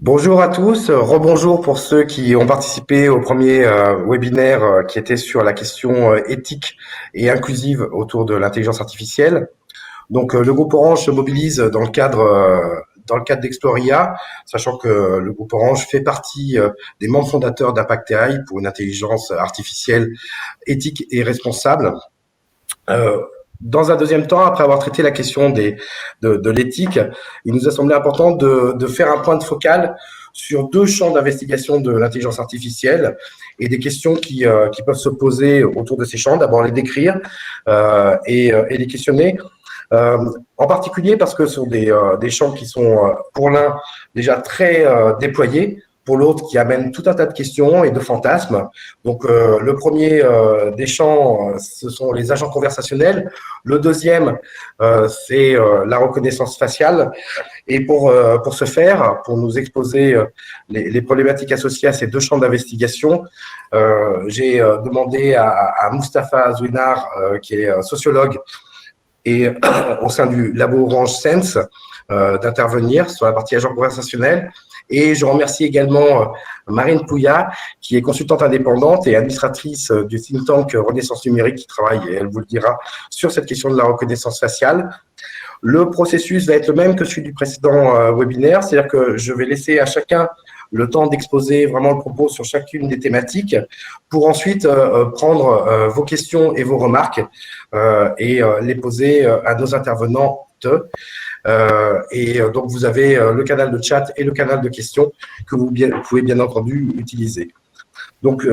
Bonjour à tous, rebonjour pour ceux qui ont participé au premier webinaire qui était sur la question éthique et inclusive autour de l'intelligence artificielle. Donc le groupe Orange se mobilise dans le cadre d'Exploria, sachant que le groupe Orange fait partie des membres fondateurs d'Impact AI pour une intelligence artificielle éthique et responsable. Euh, dans un deuxième temps, après avoir traité la question de l'éthique, il nous a semblé important de faire un point de focal sur deux champs d'investigation de l'intelligence artificielle et des questions qui peuvent se poser autour de ces champs. D'abord les décrire et les questionner. En particulier parce que ce sont des champs qui sont, pour l'un, déjà très déployés, pour l'autre, qui amènent tout un tas de questions et de fantasmes. Donc, le premier des champs, ce sont les agents conversationnels. Le deuxième, c'est la reconnaissance faciale. Et pour ce faire, pour nous exposer les problématiques associées à ces deux champs d'investigation, j'ai demandé à Mustapha Zouinar, qui est sociologue et au sein du labo Orange Sense, d'intervenir sur la partie agent conversationnel. Et je remercie également Marine Pouillat, qui est consultante indépendante et administratrice du think tank Renaissance numérique, qui travaille, et elle vous le dira, sur cette question de la reconnaissance faciale. Le processus va être le même que celui du précédent webinaire, c'est-à-dire que je vais laisser à chacun le temps d'exposer vraiment le propos sur chacune des thématiques pour ensuite prendre vos questions et vos remarques et les poser à nos intervenantes. Donc, vous avez le canal de chat et le canal de questions que vous pouvez bien entendu utiliser. Donc,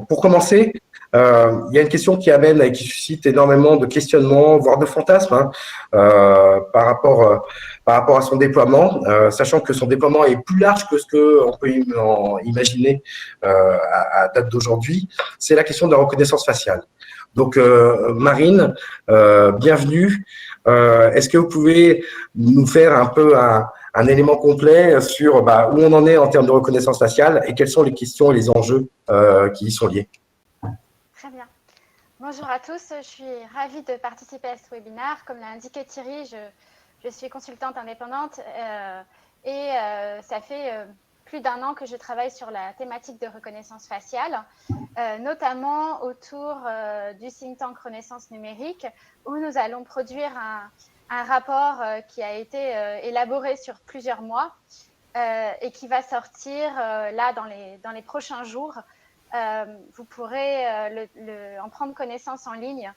pour commencer, il y a une question qui amène et qui suscite énormément de questionnements, voire de fantasmes, hein, par rapport à son déploiement, sachant que son déploiement est plus large que ce qu'on peut imaginer à date d'aujourd'hui. C'est la question de la reconnaissance faciale. Donc, Marine, bienvenue. Est-ce que vous pouvez nous faire un peu un élément complet sur où on en est en termes de reconnaissance faciale et quelles sont les questions et les enjeux qui y sont liés? Très bien. Bonjour à tous, je suis ravie de participer à ce webinaire. Comme l'a indiqué Thierry, je suis consultante indépendante et ça fait plus d'un an que je travaille sur la thématique de reconnaissance faciale, notamment autour du think tank Renaissance numérique, où nous allons produire un rapport qui a été élaboré sur plusieurs mois et qui va sortir là dans les prochains jours. Vous pourrez en prendre connaissance en ligne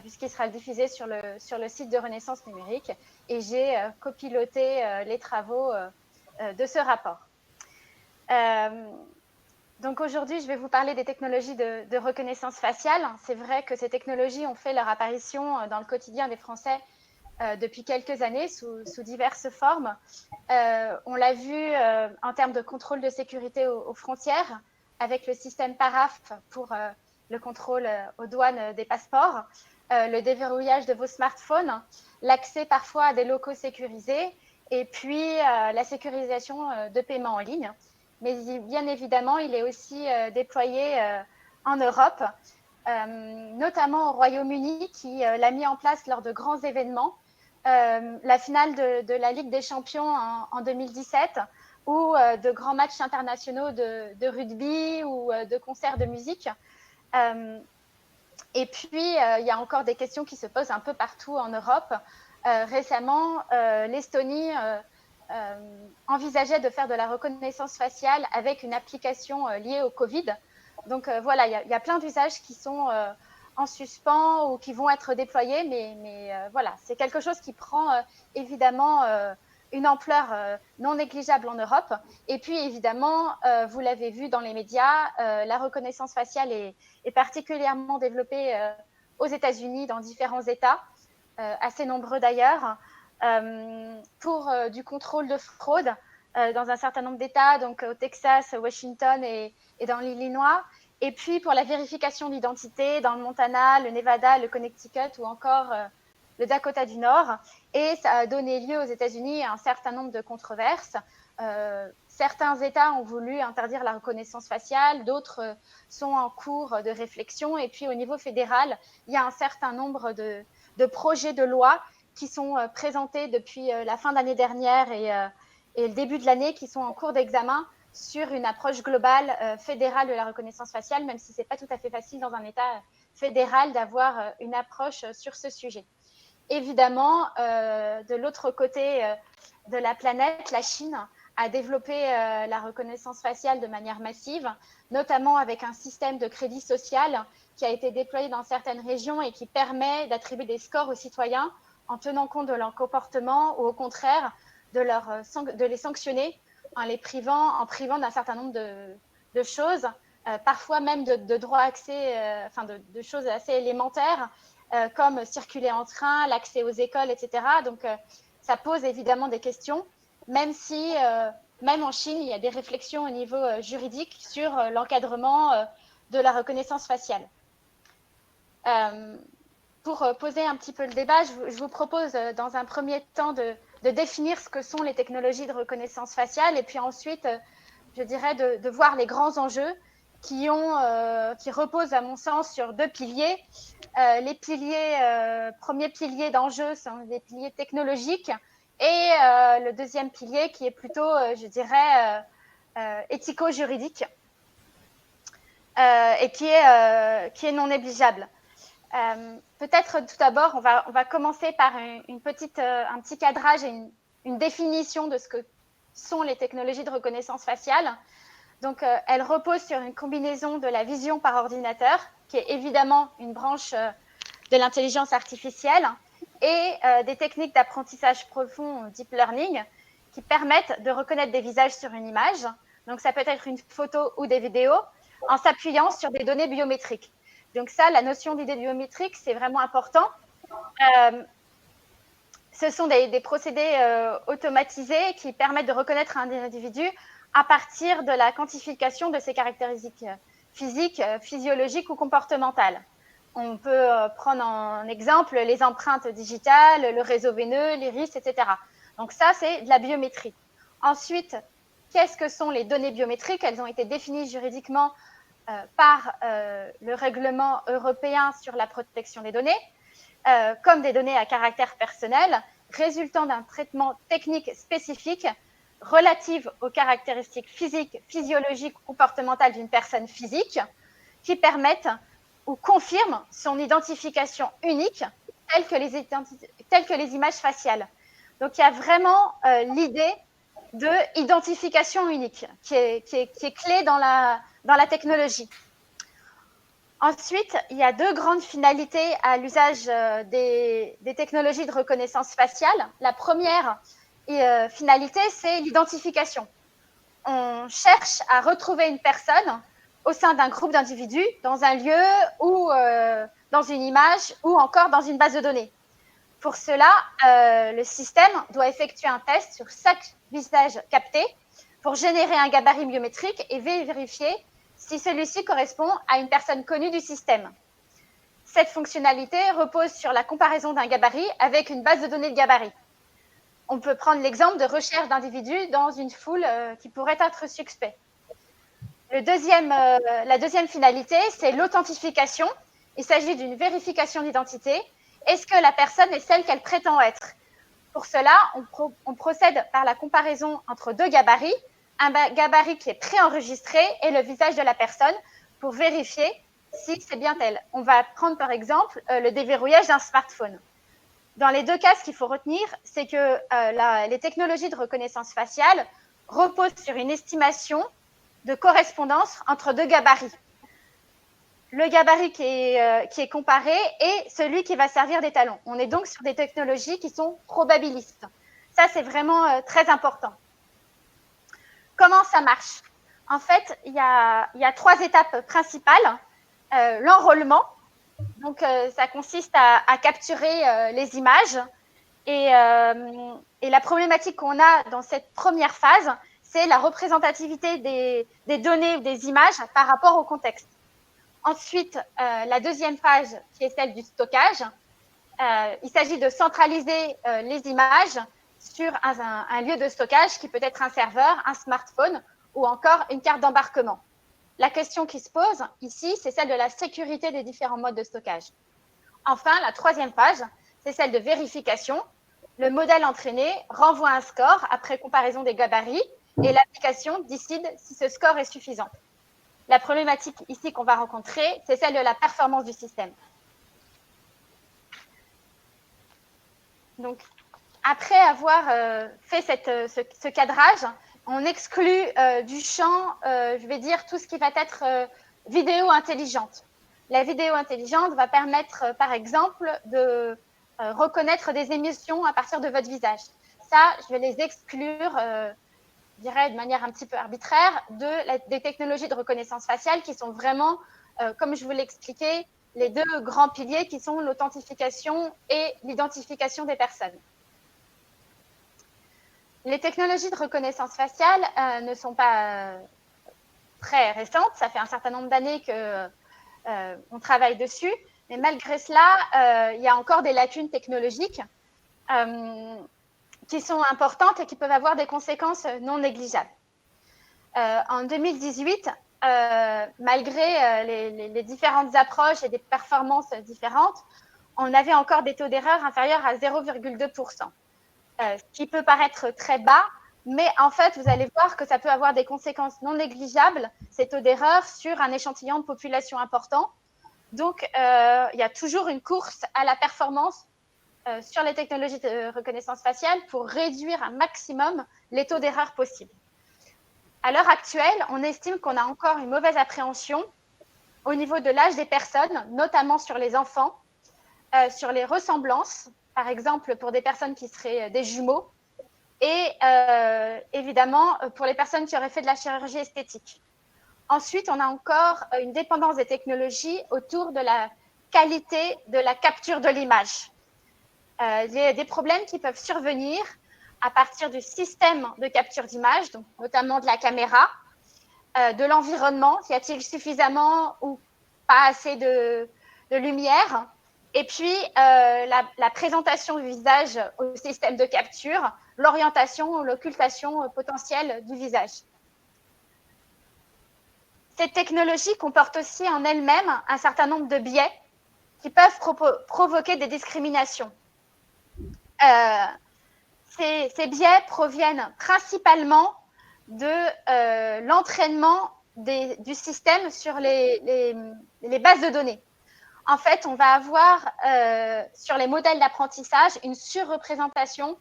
puisqu'il sera diffusé sur le site de Renaissance numérique et j'ai copiloté les travaux de ce rapport. Donc aujourd'hui, je vais vous parler des technologies de reconnaissance faciale. C'est vrai que ces technologies ont fait leur apparition dans le quotidien des Français depuis quelques années sous diverses formes. On l'a vu en termes de contrôle de sécurité aux frontières, avec le système PARAF pour le contrôle aux douanes des passeports, le déverrouillage de vos smartphones, l'accès parfois à des locaux sécurisés et puis la sécurisation de paiements en ligne. Mais bien évidemment, il est aussi déployé en Europe, notamment au Royaume-Uni qui l'a mis en place lors de grands événements. La finale de la Ligue des Champions en 2017 ou de grands matchs internationaux de rugby ou de concerts de musique. Et puis, il y a encore des questions qui se posent un peu partout en Europe. Récemment, l'Estonie envisageait de faire de la reconnaissance faciale avec une application liée au Covid. Donc voilà, il y a plein d'usages qui sont en suspens ou qui vont être déployés, mais voilà, c'est quelque chose qui prend évidemment une ampleur non négligeable en Europe. Et puis évidemment, vous l'avez vu dans les médias, la reconnaissance faciale est particulièrement développée aux États-Unis, dans différents États, assez nombreux d'ailleurs, pour du contrôle de fraude dans un certain nombre d'États, donc au Texas, Washington et dans l'Illinois. Et puis pour la vérification d'identité dans le Montana, le Nevada, le Connecticut ou encore le Dakota du Nord. Et ça a donné lieu aux États-Unis à un certain nombre de controverses. Certains États ont voulu interdire la reconnaissance faciale, d'autres sont en cours de réflexion. Et puis au niveau fédéral, il y a un certain nombre de projets de loi qui sont présentés depuis la fin d'année dernière et le début de l'année qui sont en cours d'examen sur une approche globale fédérale de la reconnaissance faciale, même si ce n'est pas tout à fait facile dans un État fédéral d'avoir une approche sur ce sujet. Évidemment, de l'autre côté de la planète, la Chine a développé la reconnaissance faciale de manière massive, notamment avec un système de crédit social qui a été déployé dans certaines régions et qui permet d'attribuer des scores aux citoyens en tenant compte de leur comportement ou au contraire de les sanctionner en les privant d'un certain nombre de choses, parfois même de droits accès, de choses assez élémentaires, comme circuler en train, l'accès aux écoles, etc. Donc, ça pose évidemment des questions, même si, même en Chine, il y a des réflexions au niveau juridique sur l'encadrement de la reconnaissance faciale. Pour poser un petit peu le débat, je vous propose dans un premier temps de définir ce que sont les technologies de reconnaissance faciale et puis ensuite, je dirais, de voir les grands enjeux qui reposent, à mon sens, sur deux piliers. Les premiers piliers d'enjeu sont des piliers technologiques et le deuxième pilier qui est plutôt, je dirais, éthico-juridique et qui est non négligeable. Peut-être tout d'abord, on va commencer par un petit cadrage et une définition de ce que sont les technologies de reconnaissance faciale. Donc, elles reposent sur une combinaison de la vision par ordinateur, qui est évidemment une branche de l'intelligence artificielle, et des techniques d'apprentissage profond, deep learning, qui permettent de reconnaître des visages sur une image. Donc, ça peut être une photo ou des vidéos, en s'appuyant sur des données biométriques. Donc ça, la notion d'idée biométrique, c'est vraiment important. Ce sont des procédés automatisés qui permettent de reconnaître un individu à partir de la quantification de ses caractéristiques physiques, physiologiques ou comportementales. On peut prendre en exemple les empreintes digitales, le réseau veineux, l'iris, etc. Donc ça, c'est de la biométrie. Ensuite, qu'est-ce que sont les données biométriques? Elles ont été définies juridiquement par le règlement européen sur la protection des données, comme des données à caractère personnel, résultant d'un traitement technique spécifique relative aux caractéristiques physiques, physiologiques ou comportementales d'une personne physique, qui permettent ou confirment son identification unique, telle que les images faciales. Donc, il y a vraiment l'idée de identification unique qui est clé dans la technologie. Ensuite, il y a deux grandes finalités à l'usage des technologies de reconnaissance faciale. La première finalité, c'est l'identification. On cherche à retrouver une personne au sein d'un groupe d'individus, dans un lieu ou dans une image ou encore dans une base de données. Pour cela, le système doit effectuer un test sur chaque visage capté pour générer un gabarit biométrique et vérifier si celui-ci correspond à une personne connue du système. Cette fonctionnalité repose sur la comparaison d'un gabarit avec une base de données de gabarit. On peut prendre l'exemple de recherche d'individus dans une foule qui pourrait être suspect. La deuxième finalité, c'est l'authentification. Il s'agit d'une vérification d'identité. Est-ce que la personne est celle qu'elle prétend être? Pour cela, on procède par la comparaison entre deux gabarits, un gabarit qui est préenregistré et le visage de la personne pour vérifier si c'est bien elle. On va prendre par exemple le déverrouillage d'un smartphone. Dans les deux cas, ce qu'il faut retenir, c'est que les technologies de reconnaissance faciale reposent sur une estimation de correspondance entre deux gabarits. Le gabarit qui est comparé est celui qui va servir d'étalon. On est donc sur des technologies qui sont probabilistes. Ça, c'est vraiment très important. Comment ça marche? En fait, il y a trois étapes principales. L'enrôlement, donc ça consiste à capturer les images. Et la problématique qu'on a dans cette première phase, c'est la représentativité des données ou des images par rapport au contexte. Ensuite, la deuxième phase, qui est celle du stockage, il s'agit de centraliser les images sur un lieu de stockage qui peut être un serveur, un smartphone ou encore une carte d'embarquement. La question qui se pose ici, c'est celle de la sécurité des différents modes de stockage. Enfin, la troisième phase, c'est celle de vérification. Le modèle entraîné renvoie un score après comparaison des gabarits et l'application décide si ce score est suffisant. La problématique ici qu'on va rencontrer, c'est celle de la performance du système. Donc, après avoir fait ce cadrage, on exclut du champ, je vais dire, tout ce qui va être vidéo intelligente. La vidéo intelligente va permettre, par exemple, de reconnaître des émotions à partir de votre visage. Ça, je vais les exclure, je dirais de manière un petit peu arbitraire, des technologies de reconnaissance faciale qui sont vraiment, comme je vous l'ai expliqué, les deux grands piliers qui sont l'authentification et l'identification des personnes. Les technologies de reconnaissance faciale ne sont pas très récentes. Ça fait un certain nombre d'années qu'on travaille dessus. Mais malgré cela, il y a encore des lacunes technologiques qui sont importantes et qui peuvent avoir des conséquences non négligeables. En 2018, malgré les différentes approches et des performances différentes, on avait encore des taux d'erreur inférieurs à 0,2%. Ce qui peut paraître très bas, mais en fait, vous allez voir que ça peut avoir des conséquences non négligeables, ces taux d'erreur, sur un échantillon de population important. Donc, il y a toujours une course à la performance sur les technologies de reconnaissance faciale pour réduire un maximum les taux d'erreur possibles. À l'heure actuelle, on estime qu'on a encore une mauvaise appréhension au niveau de l'âge des personnes, notamment sur les enfants, sur les ressemblances, par exemple pour des personnes qui seraient des jumeaux, et évidemment pour les personnes qui auraient fait de la chirurgie esthétique. Ensuite, on a encore une dépendance des technologies autour de la qualité de la capture de l'image. Il y a des problèmes qui peuvent survenir à partir du système de capture d'image, donc notamment de la caméra, de l'environnement, y a-t-il suffisamment ou pas assez de lumière, et puis la présentation du visage au système de capture, l'orientation ou l'occultation potentielle du visage. Cette technologie comporte aussi en elle-même un certain nombre de biais qui peuvent provoquer des discriminations. Ces biais proviennent principalement de l'entraînement du système sur les bases de données. En fait, on va avoir sur les modèles d'apprentissage une surreprésentation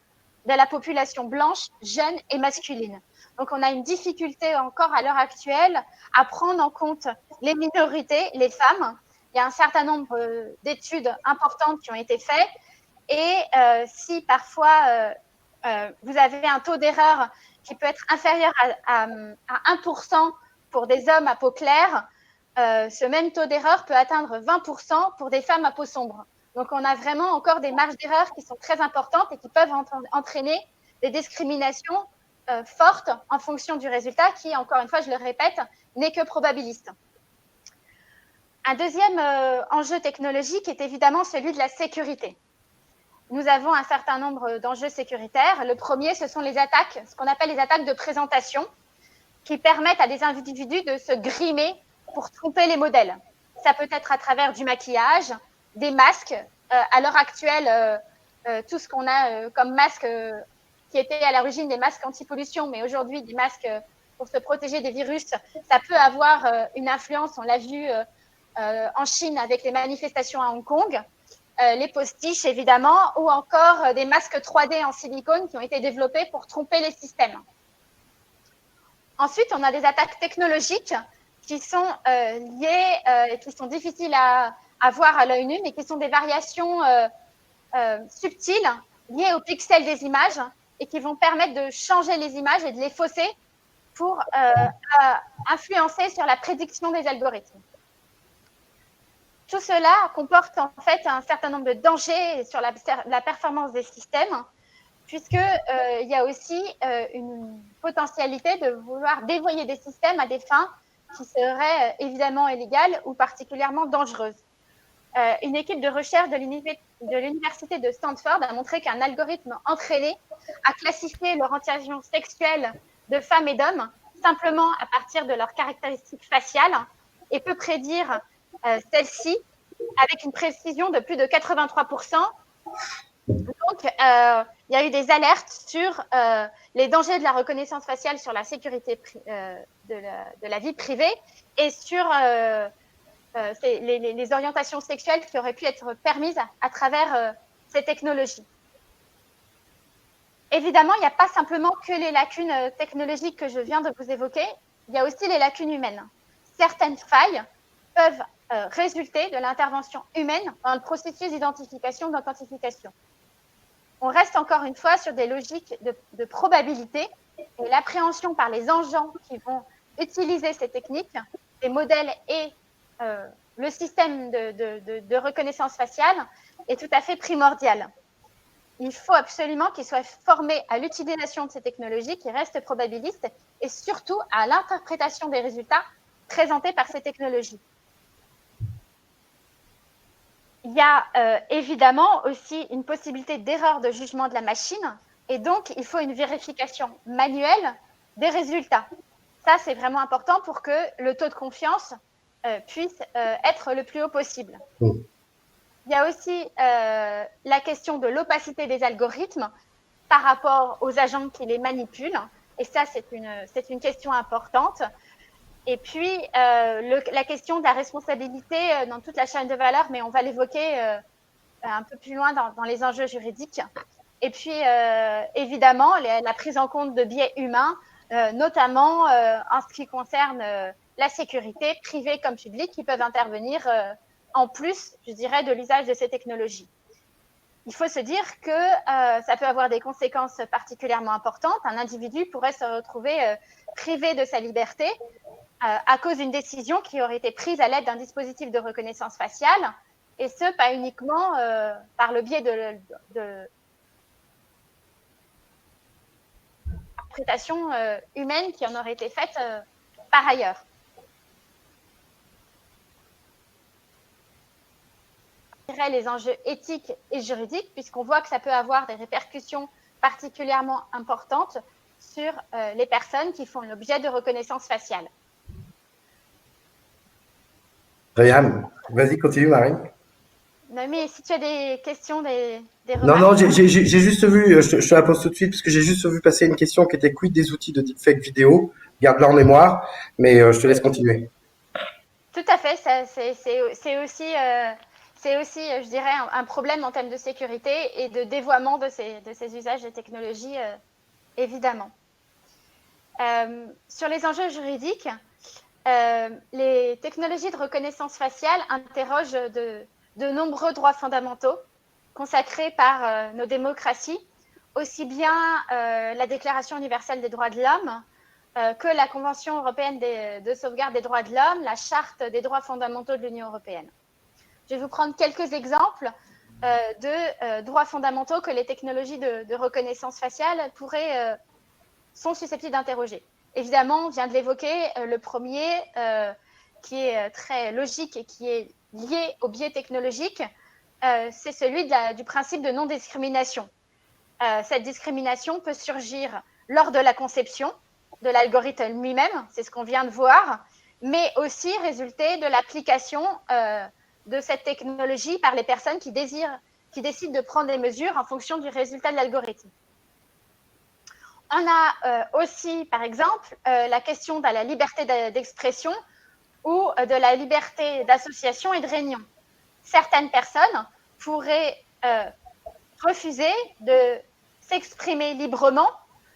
de la population blanche, jeune et masculine. Donc, on a une difficulté encore à l'heure actuelle à prendre en compte les minorités, les femmes. Il y a un certain nombre d'études importantes qui ont été faites. Et si parfois vous avez un taux d'erreur qui peut être inférieur à 1% pour des hommes à peau claire, ce même taux d'erreur peut atteindre 20% pour des femmes à peau sombre. Donc, on a vraiment encore des marges d'erreur qui sont très importantes et qui peuvent entraîner des discriminations fortes en fonction du résultat qui, encore une fois, je le répète, n'est que probabiliste. Un deuxième enjeu technologique est évidemment celui de la sécurité. Nous avons un certain nombre d'enjeux sécuritaires. Le premier, ce sont les attaques, ce qu'on appelle les attaques de présentation, qui permettent à des individus de se grimer pour tromper les modèles. Ça peut être à travers du maquillage, des masques. À l'heure actuelle, tout ce qu'on a comme masque qui était à l'origine des masques anti-pollution, mais aujourd'hui des masques pour se protéger des virus, ça peut avoir une influence, on l'a vu en Chine avec les manifestations à Hong Kong, les postiches évidemment, ou encore des masques 3D en silicone qui ont été développés pour tromper les systèmes. Ensuite, on a des attaques technologiques qui sont liées, qui sont difficiles à voir à l'œil nu, mais qui sont des variations subtiles liées aux pixels des images et qui vont permettre de changer les images et de les fausser pour influencer sur la prédiction des algorithmes. Tout cela comporte en fait un certain nombre de dangers sur la performance des systèmes, puisqu'il y a aussi une potentialité de vouloir dévoyer des systèmes à des fins qui seraient évidemment illégales ou particulièrement dangereuses. Une équipe de recherche de l'université de Stanford a montré qu'un algorithme entraîné a classifié l'orientation sexuelle de femmes et d'hommes simplement à partir de leurs caractéristiques faciales et peut prédire celles-ci avec une précision de plus de 83%. Donc, il y a eu des alertes sur les dangers de la reconnaissance faciale sur la sécurité de la vie privée et sur les orientations sexuelles qui auraient pu être permises à travers ces technologies. Évidemment, il n'y a pas simplement que les lacunes technologiques que je viens de vous évoquer, il y a aussi les lacunes humaines. Certaines failles peuvent résulter de l'intervention humaine dans le processus d'identification, d'authentification. On reste encore une fois sur des logiques de probabilité et l'appréhension par les agents qui vont utiliser ces techniques, les modèles et le système de reconnaissance faciale est tout à fait primordial. Il faut absolument qu'ils soient formés à l'utilisation de ces technologies qui restent probabilistes et surtout à l'interprétation des résultats présentés par ces technologies. Il y a évidemment aussi une possibilité d'erreur de jugement de la machine et donc il faut une vérification manuelle des résultats. Ça, c'est vraiment important pour que le taux de confiance puisse être le plus haut possible. Il y a aussi la question de l'opacité des algorithmes par rapport aux agents qui les manipulent. Et ça, c'est une question importante. Et puis, la question de la responsabilité dans toute la chaîne de valeur, mais on va l'évoquer un peu plus loin dans les enjeux juridiques. Et puis, évidemment, la prise en compte de biais humains, notamment en ce qui concerne la sécurité, privée comme publique, qui peuvent intervenir en plus, je dirais, de l'usage de ces technologies. Il faut se dire que ça peut avoir des conséquences particulièrement importantes. Un individu pourrait se retrouver privé de sa liberté à cause d'une décision qui aurait été prise à l'aide d'un dispositif de reconnaissance faciale, et ce, pas uniquement par le biais de l'interprétation humaine qui en aurait été faite par ailleurs. Les enjeux éthiques et juridiques, puisqu'on voit que ça peut avoir des répercussions particulièrement importantes sur les personnes qui font l'objet de reconnaissance faciale. Ryan, vas-y, continue, Marine. Noémie, si tu as des questions, des Non, remarques. non, j'ai juste vu, je te la pose tout de suite, parce que j'ai juste vu passer une question qui était quid des outils de deepfake vidéo. Garde-la en mémoire, mais je te laisse continuer. Tout à fait, c'est aussi, je dirais, un problème en termes de sécurité et de dévoiement de ces usages de technologies, évidemment. Sur les enjeux juridiques, les technologies de reconnaissance faciale interrogent de nombreux droits fondamentaux consacrés par nos démocraties, aussi bien la Déclaration universelle des droits de l'homme que la Convention européenne de sauvegarde des droits de l'homme, la Charte des droits fondamentaux de l'Union européenne. Je vais vous prendre quelques exemples de droits fondamentaux que les technologies de reconnaissance faciale sont susceptibles d'interroger. Évidemment, on vient de l'évoquer, le premier, qui est très logique et qui est lié au biais technologique, c'est celui du principe de non-discrimination. Cette discrimination peut surgir lors de la conception de l'algorithme lui-même, c'est ce qu'on vient de voir, mais aussi résulter de l'application de cette technologie par les personnes qui décident de prendre des mesures en fonction du résultat de l'algorithme. On a aussi, par exemple, la question de la liberté d'expression ou de la liberté d'association et de réunion. Certaines personnes pourraient refuser de s'exprimer librement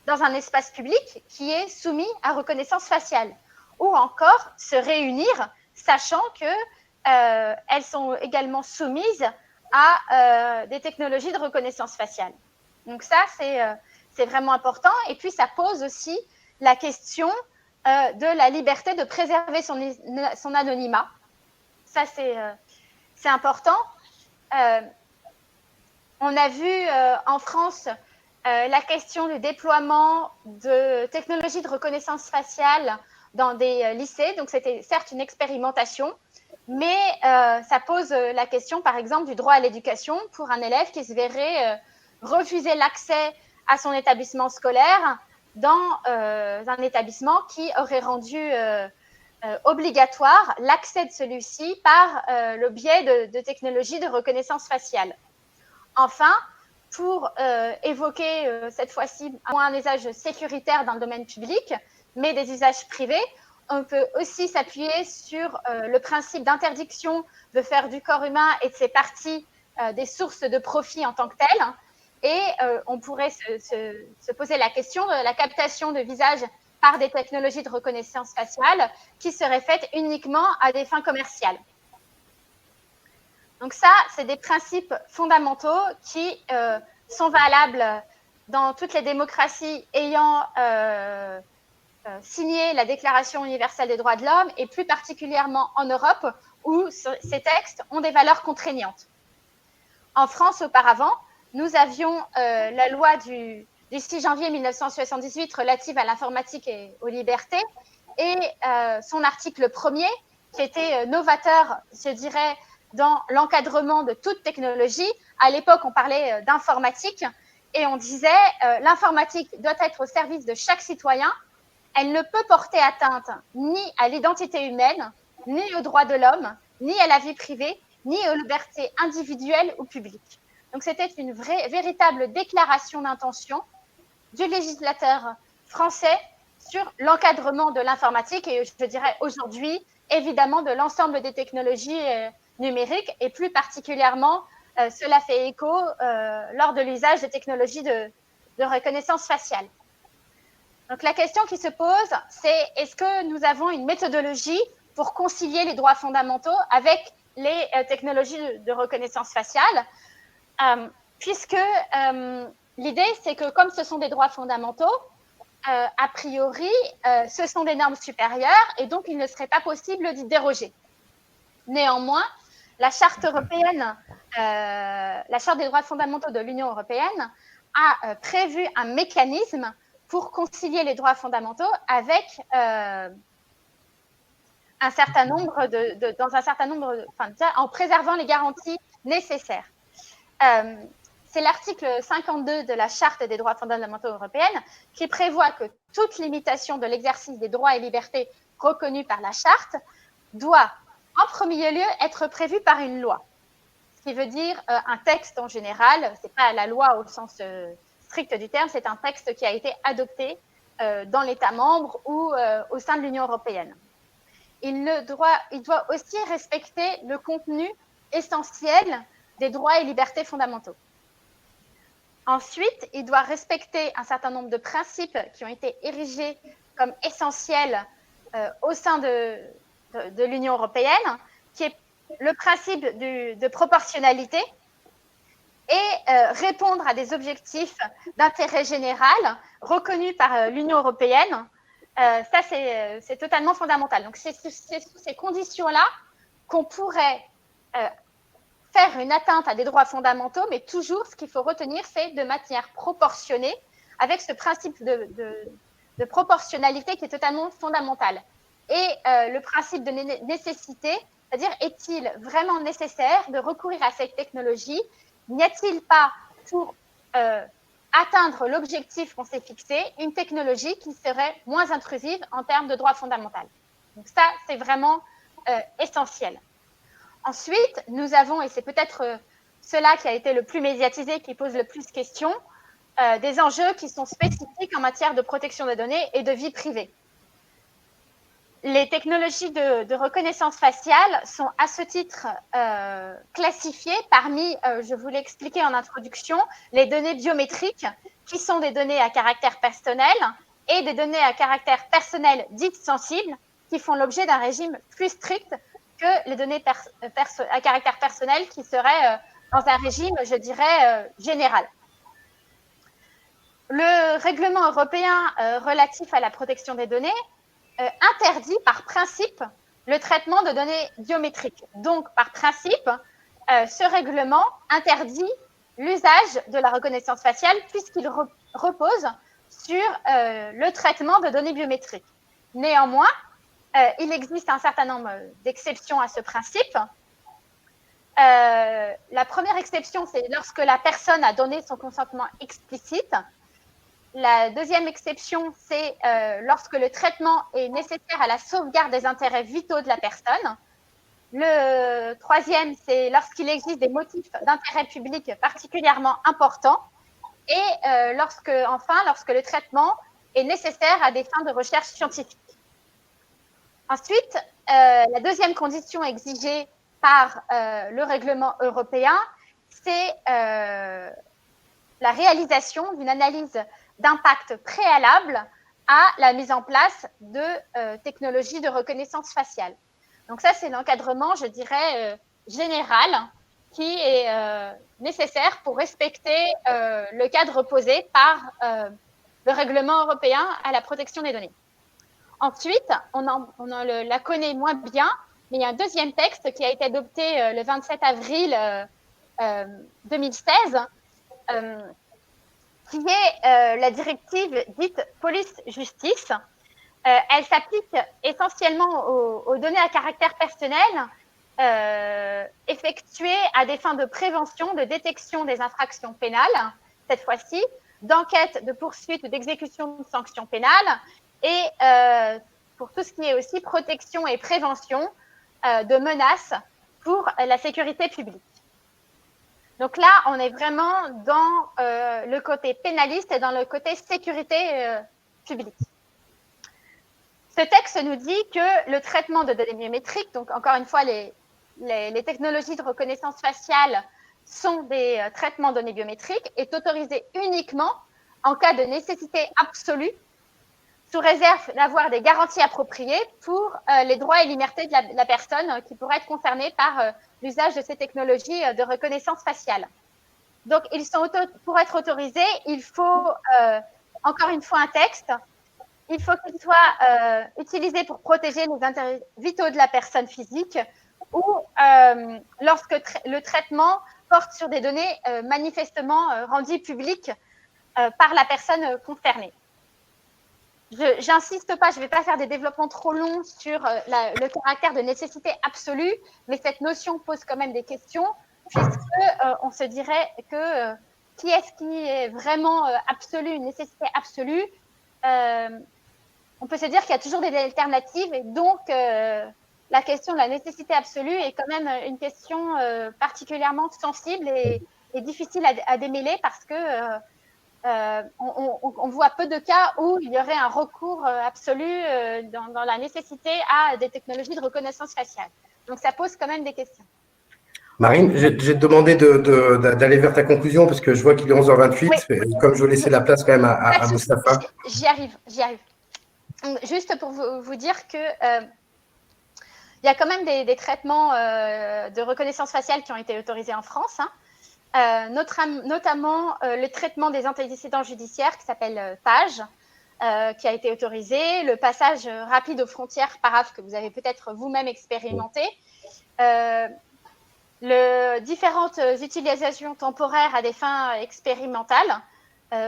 dans un espace public qui est soumis à reconnaissance faciale, ou encore se réunir sachant qu'elles sont également soumises à des technologies de reconnaissance faciale. Donc ça, c'est vraiment important. Et puis, ça pose aussi la question de la liberté de préserver son anonymat. Ça, c'est important. On a vu en France la question du déploiement de technologies de reconnaissance faciale dans des lycées. Donc, c'était certes une expérimentation, mais ça pose la question, par exemple, du droit à l'éducation pour un élève qui se verrait refuser l'accès à son établissement scolaire dans un établissement qui aurait rendu obligatoire l'accès de celui-ci par le biais de technologies de reconnaissance faciale. Enfin, pour évoquer cette fois-ci moins un usage sécuritaire dans le domaine public, mais des usages privés. On peut aussi s'appuyer sur le principe d'interdiction de faire du corps humain et de ses parties des sources de profit en tant que telles. Et on pourrait se poser la question de la captation de visages par des technologies de reconnaissance faciale qui seraient faites uniquement à des fins commerciales. Donc ça, c'est des principes fondamentaux qui sont valables dans toutes les démocraties ayant signé la Déclaration universelle des droits de l'homme et plus particulièrement en Europe où ces textes ont des valeurs contraignantes. En France, auparavant, nous avions la loi du 6 janvier 1978 relative à l'informatique et aux libertés et son article 1er qui était novateur, je dirais, dans l'encadrement de toute technologie. À l'époque, on parlait d'informatique et on disait l'informatique doit être au service de chaque citoyen. Elle ne peut porter atteinte ni à l'identité humaine, ni aux droits de l'homme, ni à la vie privée, ni aux libertés individuelles ou publiques. Donc, c'était une véritable déclaration d'intention du législateur français sur l'encadrement de l'informatique et je dirais aujourd'hui, évidemment, de l'ensemble des technologies numériques et plus particulièrement, cela fait écho lors de l'usage des technologies de reconnaissance faciale. Donc, la question qui se pose, c'est est-ce que nous avons une méthodologie pour concilier les droits fondamentaux avec les technologies de reconnaissance faciale puisque l'idée, c'est que comme ce sont des droits fondamentaux, a priori, ce sont des normes supérieures et donc il ne serait pas possible d'y déroger. Néanmoins, la Charte européenne, la Charte des droits fondamentaux de l'Union européenne a prévu un mécanisme pour concilier les droits fondamentaux avec un certain nombre en préservant les garanties nécessaires. C'est l'article 52 de la Charte des droits fondamentaux européenne qui prévoit que toute limitation de l'exercice des droits et libertés reconnus par la Charte doit, en premier lieu, être prévue par une loi. Ce qui veut dire un texte en général, ce n'est pas la loi au sens strict du terme, c'est un texte qui a été adopté dans l'État membre ou au sein de l'Union européenne. Il doit aussi respecter le contenu essentiel des droits et libertés fondamentaux. Ensuite, il doit respecter un certain nombre de principes qui ont été érigés comme essentiels au sein de l'Union européenne, qui est le principe de proportionnalité et répondre à des objectifs d'intérêt général reconnus par l'Union européenne. Ça, c'est totalement fondamental. Donc, c'est sous ces conditions-là qu'on pourrait faire une atteinte à des droits fondamentaux, mais toujours, ce qu'il faut retenir, c'est de manière proportionnée, avec ce principe de proportionnalité qui est totalement fondamental. Et le principe de nécessité, c'est-à-dire, est-il vraiment nécessaire de recourir à cette technologie? N'y a-t-il pas, pour atteindre l'objectif qu'on s'est fixé, une technologie qui serait moins intrusive en termes de droits fondamentaux? Donc ça, c'est vraiment essentiel. Ensuite, nous avons, et c'est peut-être cela qui a été le plus médiatisé, qui pose le plus de questions, des enjeux qui sont spécifiques en matière de protection des données et de vie privée. Les technologies de reconnaissance faciale sont à ce titre classifiées parmi, je vous l'ai expliqué en introduction, les données biométriques qui sont des données à caractère personnel et des données à caractère personnel dites sensibles qui font l'objet d'un régime plus strict que les données à caractère personnel qui seraient dans un régime, je dirais, général. Le règlement européen relatif à la protection des données interdit par principe le traitement de données biométriques. Donc, par principe, ce règlement interdit l'usage de la reconnaissance faciale puisqu'il repose sur le traitement de données biométriques. Néanmoins, il existe un certain nombre d'exceptions à ce principe. La première exception, c'est lorsque la personne a donné son consentement explicite. La deuxième exception, c'est lorsque le traitement est nécessaire à la sauvegarde des intérêts vitaux de la personne. Le troisième, c'est lorsqu'il existe des motifs d'intérêt public particulièrement importants. Et lorsque le traitement est nécessaire à des fins de recherche scientifique. Ensuite, la deuxième condition exigée par le règlement européen, c'est la réalisation d'une analyse d'impact préalable à la mise en place de technologies de reconnaissance faciale. Donc ça, c'est l'encadrement, je dirais, général qui est nécessaire pour respecter le cadre posé par le règlement européen à la protection des données. Ensuite, on la connaît moins bien, mais il y a un deuxième texte qui a été adopté le 27 avril 2016, qui est la directive dite police-justice. Elle s'applique essentiellement aux données à caractère personnel effectuées à des fins de prévention, de détection des infractions pénales, cette fois-ci, d'enquête, de poursuite ou d'exécution de sanctions pénales, et pour tout ce qui est aussi protection et prévention de menaces pour la sécurité publique. Donc là, on est vraiment dans le côté pénaliste et dans le côté sécurité publique. Ce texte nous dit que le traitement de données biométriques, donc encore une fois, les technologies de reconnaissance faciale sont des traitements de données biométriques, est autorisé uniquement en cas de nécessité absolue, sous réserve d'avoir des garanties appropriées pour les droits et libertés de la personne qui pourrait être concernée par l'usage de ces technologies de reconnaissance faciale. Donc, pour être autorisés, il faut encore une fois un texte. Il faut qu'il soit utilisé pour protéger les intérêts vitaux de la personne physique ou lorsque le traitement porte sur des données manifestement rendues publiques par la personne concernée. J'insiste pas, je ne vais pas faire des développements trop longs sur le caractère de nécessité absolue, mais cette notion pose quand même des questions, puisqu'on se dirait que qui est-ce qui est vraiment absolu, une nécessité absolue on peut se dire qu'il y a toujours des alternatives et donc la question de la nécessité absolue est quand même une question particulièrement sensible et difficile à démêler parce que on voit peu de cas où il y aurait un recours absolu dans la nécessité à des technologies de reconnaissance faciale. Donc ça pose quand même des questions. Marine, j'ai te demandé d'aller vers ta conclusion parce que je vois qu'il est 11h28. Oui. Comme je veux laisser la place quand même à Moustapha. J'y arrive. Juste pour vous dire que il y a quand même des traitements de reconnaissance faciale qui ont été autorisés en France, notamment le traitement des antécédents judiciaires qui s'appelle TAJ, qui a été autorisé, le passage rapide aux frontières PARAF que vous avez peut-être vous-même expérimenté, différentes utilisations temporaires à des fins expérimentales.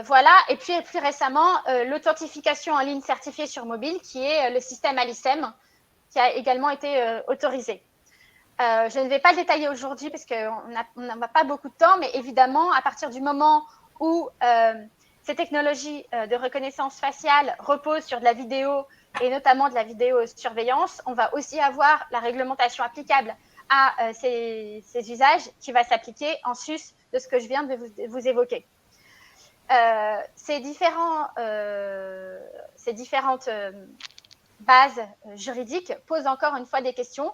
Voilà, et puis plus récemment, l'authentification en ligne certifiée sur mobile, qui est le système ALICEM, qui a également été autorisé. Je ne vais pas le détailler aujourd'hui parce qu'on n'a pas beaucoup de temps, mais évidemment, à partir du moment où ces technologies de reconnaissance faciale reposent sur de la vidéo et notamment de la vidéosurveillance, on va aussi avoir la réglementation applicable à ces usages qui va s'appliquer en sus de ce que je viens de vous évoquer. Ces différentes bases juridiques posent encore une fois des questions,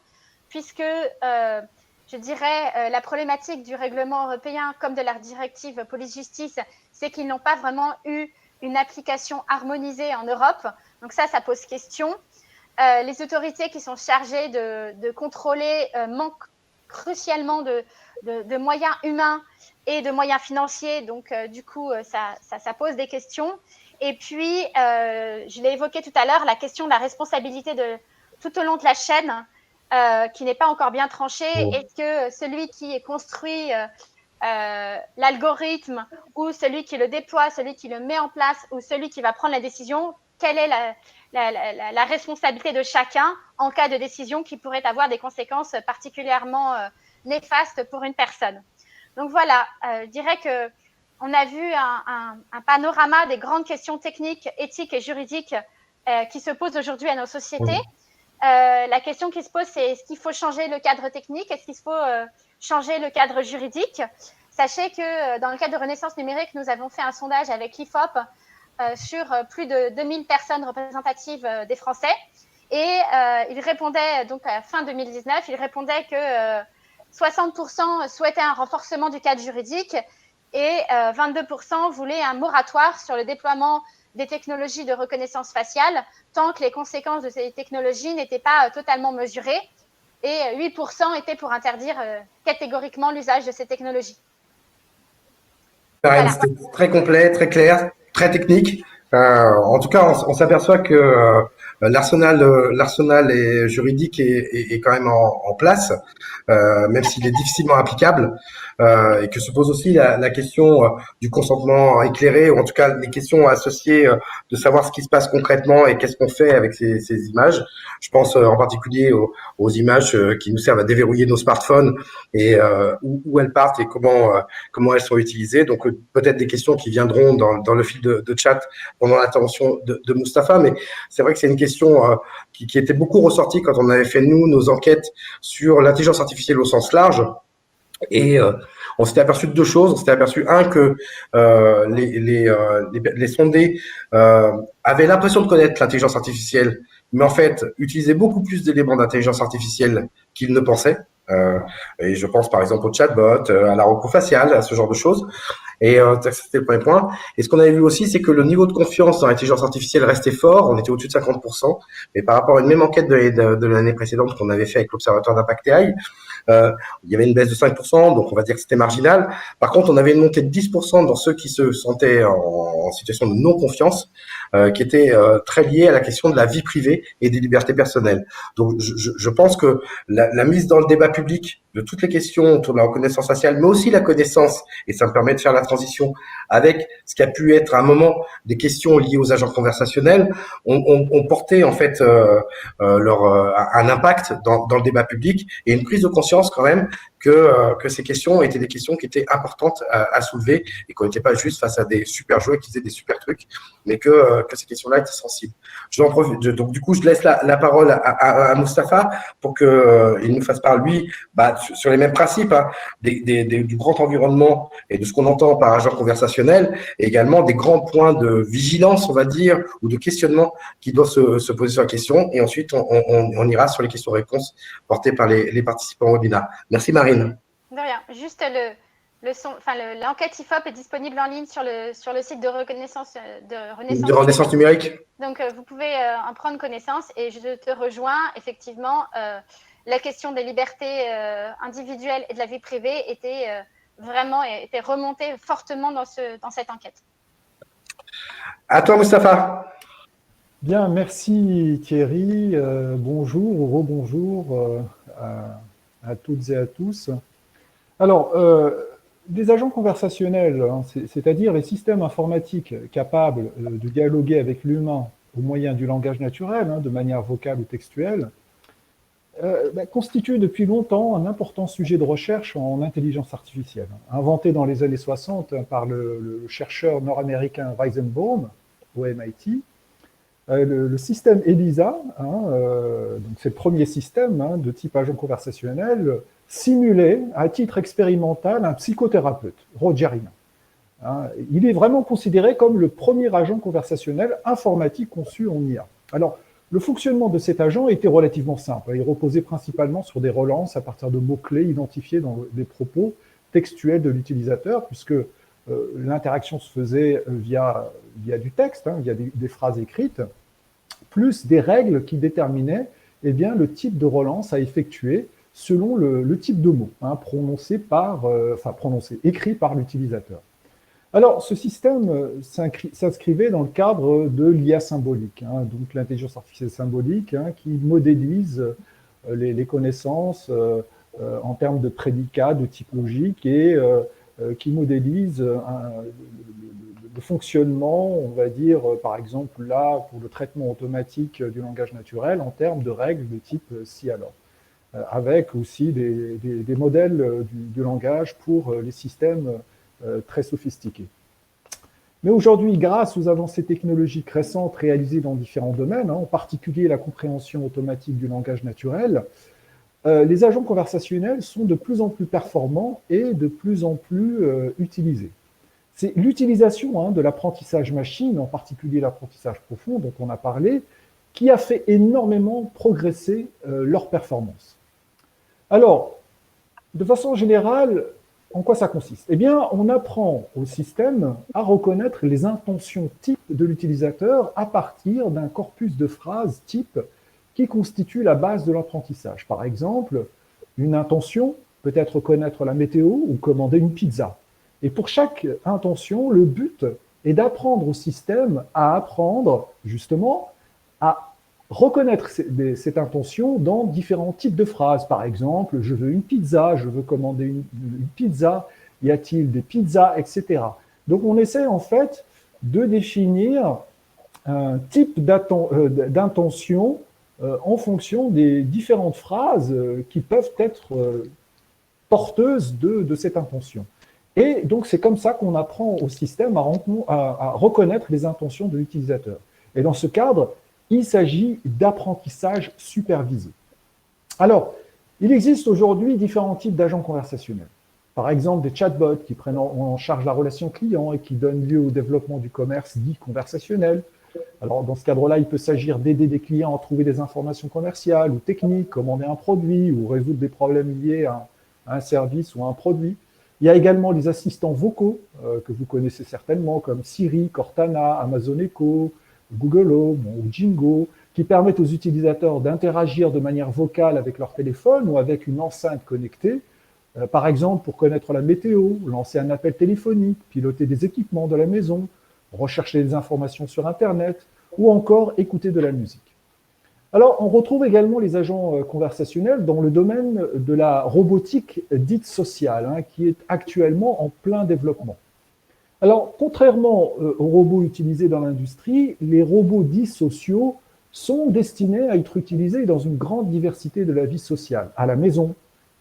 puisque je dirais la problématique du règlement européen comme de la directive police-justice, c'est qu'ils n'ont pas vraiment eu une application harmonisée en Europe. Donc ça pose question. Les autorités qui sont chargées de contrôler manquent crucialement de moyens humains et de moyens financiers. Donc, du coup, ça pose des questions. Et puis, je l'ai évoqué tout à l'heure, la question de la responsabilité tout au long de la chaîne, qui n'est pas encore bien tranchée. Est-ce que celui qui construit l'algorithme ou celui qui le déploie, celui qui le met en place ou celui qui va prendre la décision, quelle est la responsabilité de chacun en cas de décision qui pourrait avoir des conséquences particulièrement néfastes pour une personne. Donc voilà, je dirais qu'on a vu un panorama des grandes questions techniques, éthiques et juridiques qui se posent aujourd'hui à nos sociétés. La question qui se pose, c'est est-ce qu'il faut changer le cadre technique? Est-ce qu'il faut changer le cadre juridique? Sachez que dans le cadre de Renaissance numérique, nous avons fait un sondage avec l'IFOP sur plus de 2000 personnes représentatives des Français. Et il répondait, donc à fin 2019, il répondait que 60% souhaitaient un renforcement du cadre juridique et 22% voulaient un moratoire sur le déploiement des technologies de reconnaissance faciale tant que les conséquences de ces technologies n'étaient pas totalement mesurées. Et 8% étaient pour interdire catégoriquement l'usage de ces technologies. Voilà. C'était très complet, très clair, très technique. En tout cas, on s'aperçoit que l'arsenal juridique est quand même en place, même s'il est difficilement applicable, et que se pose aussi la question du consentement éclairé, ou en tout cas les questions associées de savoir ce qui se passe concrètement et qu'est-ce qu'on fait avec ces images. Je pense en particulier aux images qui nous servent à déverrouiller nos smartphones et où elles partent et comment elles sont utilisées. Donc peut-être des questions qui viendront dans le fil de chat pendant l'intervention de Mustapha, mais c'est vrai que c'est une question qui était beaucoup ressortie quand on avait fait, nous, nos enquêtes sur l'intelligence artificielle au sens large. Et on s'était aperçu de deux choses. On s'était aperçu, un, que les sondés avaient l'impression de connaître l'intelligence artificielle, mais en fait utilisaient beaucoup plus d'éléments d'intelligence artificielle qu'ils ne pensaient. Et je pense par exemple au chatbot, à la recours faciale, à ce genre de choses. Et c'était le premier point. Et ce qu'on avait vu aussi, c'est que le niveau de confiance dans l'intelligence artificielle restait fort. On était au-dessus de 50%. Mais par rapport à une même enquête de l'année précédente qu'on avait fait avec l'Observatoire d'impact AI, il y avait une baisse de 5%, donc on va dire que c'était marginal. Par contre, on avait une montée de 10% dans ceux qui se sentaient en situation de non-confiance, qui était très liée à la question de la vie privée et des libertés personnelles. Donc, je pense que la mise dans le débat public de toutes les questions autour de la reconnaissance faciale, mais aussi la connaissance, et ça me permet de faire la transition avec ce qui a pu être à un moment des questions liées aux agents conversationnels, ont porté en fait un impact dans le débat public et une prise de conscience quand même que ces questions étaient des questions qui étaient importantes à soulever et qu'on n'était pas juste face à des super joueurs qui faisaient des super trucs, mais que ces questions-là étaient sensibles. Donc du coup, je laisse la parole à Mustapha pour qu'il nous fasse part, lui, sur les mêmes principes, hein, du grand environnement et de ce qu'on entend par agent conversationnel, et également des grands points de vigilance, on va dire, ou de questionnement qui doivent se poser sur la question. Et ensuite, on ira sur les questions-réponses portées par les participants au webinaire. Merci Marine. De rien. Juste l'enquête IFOP est disponible en ligne sur le site de Renaissance numérique. Donc, vous pouvez en prendre connaissance et je te rejoins. Effectivement, la question des libertés individuelles et de la vie privée était remontée fortement dans cette enquête. À toi, Mustapha. Bien, merci Thierry. Bonjour ou rebonjour à toutes et à tous. Alors, des agents conversationnels, hein, c'est-à-dire les systèmes informatiques capables de dialoguer avec l'humain au moyen du langage naturel, hein, de manière vocale ou textuelle, constituent depuis longtemps un important sujet de recherche en intelligence artificielle. Inventé dans les années 60 par le chercheur nord-américain Weizenbaum au MIT, le système ELISA, hein, donc c'est le premier système hein, de type agent conversationnel, simulait à titre expérimental un psychothérapeute, rogerien. Hein, il est vraiment considéré comme le premier agent conversationnel informatique conçu en IA. Alors, le fonctionnement de cet agent était relativement simple. Il reposait principalement sur des relances à partir de mots-clés identifiés dans des propos textuels de l'utilisateur, puisque l'interaction se faisait via du texte, hein, via des phrases écrites, plus des règles qui déterminaient eh bien, le type de relance à effectuer selon le type de mot, hein, écrit par l'utilisateur. Alors, ce système s'inscrivait dans le cadre de l'IA symbolique, hein, donc l'intelligence artificielle symbolique, hein, qui modélise les connaissances en termes de prédicats, de type logique, et qui modélise le fonctionnement, on va dire, par exemple, là, pour le traitement automatique du langage naturel, en termes de règles de type si-alors, avec aussi des modèles du langage pour les systèmes très sophistiqués. Mais aujourd'hui, grâce aux avancées technologiques récentes réalisées dans différents domaines, en particulier la compréhension automatique du langage naturel, les agents conversationnels sont de plus en plus performants et de plus en plus utilisés. C'est l'utilisation de l'apprentissage machine, en particulier l'apprentissage profond dont on a parlé, qui a fait énormément progresser leur performance. Alors, de façon générale, en quoi ça consiste? Eh bien, on apprend au système à reconnaître les intentions types de l'utilisateur à partir d'un corpus de phrases types qui constitue la base de l'apprentissage. Par exemple, une intention peut être connaître la météo ou commander une pizza. Et pour chaque intention, le but est d'apprendre au système à apprendre justement à reconnaître cette intention dans différents types de phrases. Par exemple, je veux une pizza, je veux commander une pizza, y a-t-il des pizzas, etc. Donc on essaie en fait de définir un type d'intention en fonction des différentes phrases qui peuvent être porteuses de cette intention. Et donc c'est comme ça qu'on apprend au système à reconnaître les intentions de l'utilisateur. Et dans ce cadre, il s'agit d'apprentissage supervisé. Alors, il existe aujourd'hui différents types d'agents conversationnels. Par exemple, des chatbots qui prennent en charge la relation client et qui donnent lieu au développement du commerce dit conversationnel. Alors, dans ce cadre-là, il peut s'agir d'aider des clients à trouver des informations commerciales ou techniques, commander un produit ou résoudre des problèmes liés à un service ou à un produit. Il y a également les assistants vocaux que vous connaissez certainement, comme Siri, Cortana, Amazon Echo, Google Home ou Jingo, qui permettent aux utilisateurs d'interagir de manière vocale avec leur téléphone ou avec une enceinte connectée, par exemple pour connaître la météo, lancer un appel téléphonique, piloter des équipements de la maison, rechercher des informations sur Internet ou encore écouter de la musique. Alors, on retrouve également les agents conversationnels dans le domaine de la robotique dite sociale, qui est actuellement en plein développement. Alors, contrairement aux robots utilisés dans l'industrie, les robots dits sociaux sont destinés à être utilisés dans une grande diversité de la vie sociale, à la maison,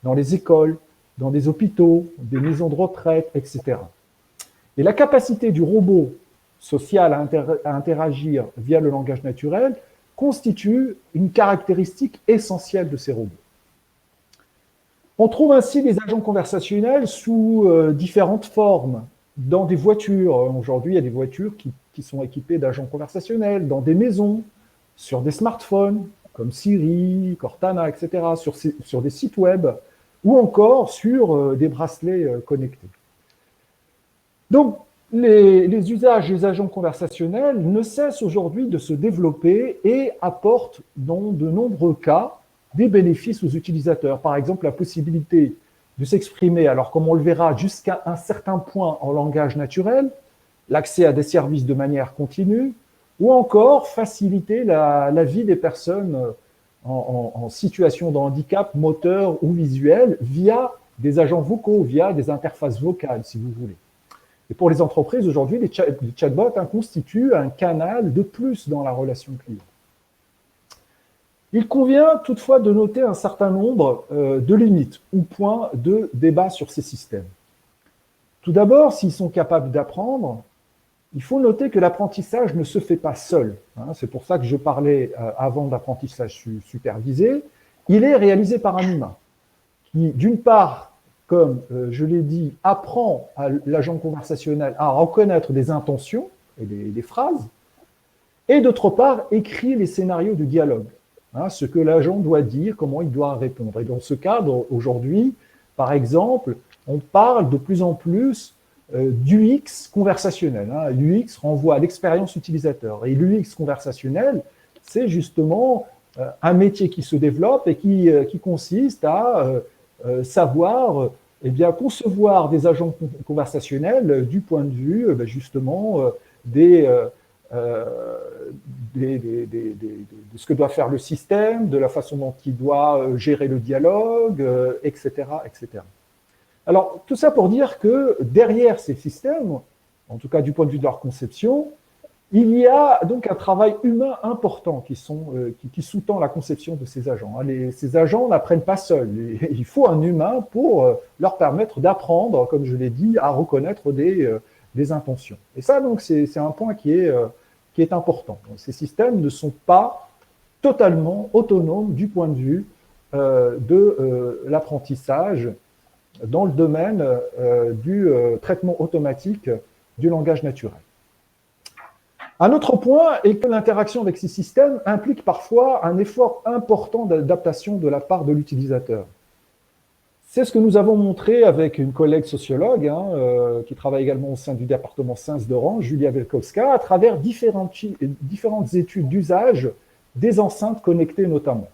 dans les écoles, dans des hôpitaux, des maisons de retraite, etc. Et la capacité du robot social à interagir via le langage naturel constitue une caractéristique essentielle de ces robots. On trouve ainsi les agents conversationnels sous différentes formes. Dans des voitures, aujourd'hui, il y a des voitures qui sont équipées d'agents conversationnels, dans des maisons, sur des smartphones, comme Siri, Cortana, etc., sur des sites web, ou encore sur des bracelets connectés. Donc, les usages des agents conversationnels ne cessent aujourd'hui de se développer et apportent, dans de nombreux cas, des bénéfices aux utilisateurs. Par exemple, la possibilité de s'exprimer, alors comme on le verra, jusqu'à un certain point en langage naturel, l'accès à des services de manière continue, ou encore faciliter la vie des personnes en situation de handicap moteur ou visuel via des agents vocaux, via des interfaces vocales, si vous voulez. Et pour les entreprises, aujourd'hui, les chatbots constituent un canal de plus dans la relation client. Il convient toutefois de noter un certain nombre de limites ou points de débat sur ces systèmes. Tout d'abord, s'ils sont capables d'apprendre, il faut noter que l'apprentissage ne se fait pas seul. C'est pour ça que je parlais avant d'apprentissage supervisé. Il est réalisé par un humain qui, d'une part, comme je l'ai dit, apprend à l'agent conversationnel à reconnaître des intentions et des phrases, et d'autre part, écrit les scénarios de dialogue. Ce que l'agent doit dire, comment il doit répondre. Et dans ce cadre, aujourd'hui, par exemple, on parle de plus en plus d'UX conversationnel. L'UX renvoie à l'expérience utilisateur. Et l'UX conversationnel, c'est justement un métier qui se développe et qui consiste à savoir concevoir des agents conversationnels du point de vue justement de ce que doit faire le système, de la façon dont il doit gérer le dialogue, etc., etc. Alors, tout ça pour dire que derrière ces systèmes, en tout cas du point de vue de leur conception, il y a donc un travail humain important qui sous-tend la conception de ces agents. Ces agents n'apprennent pas seuls. Il faut un humain pour leur permettre d'apprendre, comme je l'ai dit, à reconnaître des intentions. Et ça, donc, c'est un point qui est important. Donc, ces systèmes ne sont pas totalement autonomes du point de vue de l'apprentissage dans le domaine du traitement automatique du langage naturel. Un autre point est que l'interaction avec ces systèmes implique parfois un effort important d'adaptation de la part de l'utilisateur. C'est ce que nous avons montré avec une collègue sociologue qui travaille également au sein du département sciences d'Orange, Julia Welkowska, à travers différentes études d'usage des enceintes connectées notamment.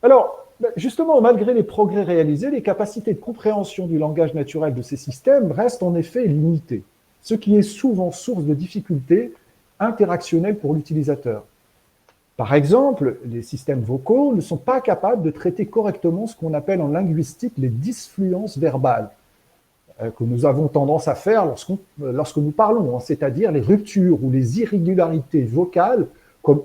Alors, justement, malgré les progrès réalisés, les capacités de compréhension du langage naturel de ces systèmes restent en effet limitées, ce qui est souvent source de difficultés interactionnelles pour l'utilisateur. Par exemple, les systèmes vocaux ne sont pas capables de traiter correctement ce qu'on appelle en linguistique les disfluences verbales, que nous avons tendance à faire lorsque nous parlons, c'est-à-dire les ruptures ou les irrégularités vocales comme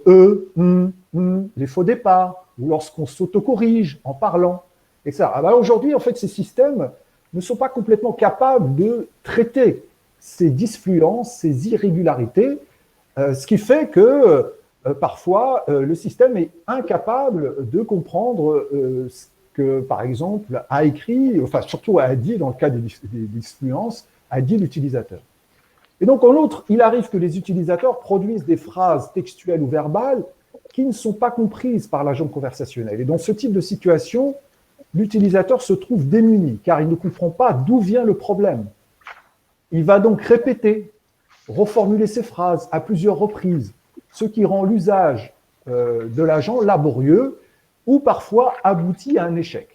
les faux départs, ou lorsqu'on s'autocorrige en parlant, etc. Aujourd'hui, en fait, ces systèmes ne sont pas complètement capables de traiter ces disfluences, ces irrégularités, ce qui fait que parfois, le système est incapable de comprendre ce que, par exemple, a écrit, enfin surtout a dit, dans le cas des disfluences, a dit l'utilisateur. Et donc, en outre, il arrive que les utilisateurs produisent des phrases textuelles ou verbales qui ne sont pas comprises par l'agent conversationnel. Et dans ce type de situation, l'utilisateur se trouve démuni, car il ne comprend pas d'où vient le problème. Il va donc répéter, reformuler ses phrases à plusieurs reprises, ce qui rend l'usage de l'agent laborieux ou parfois aboutit à un échec.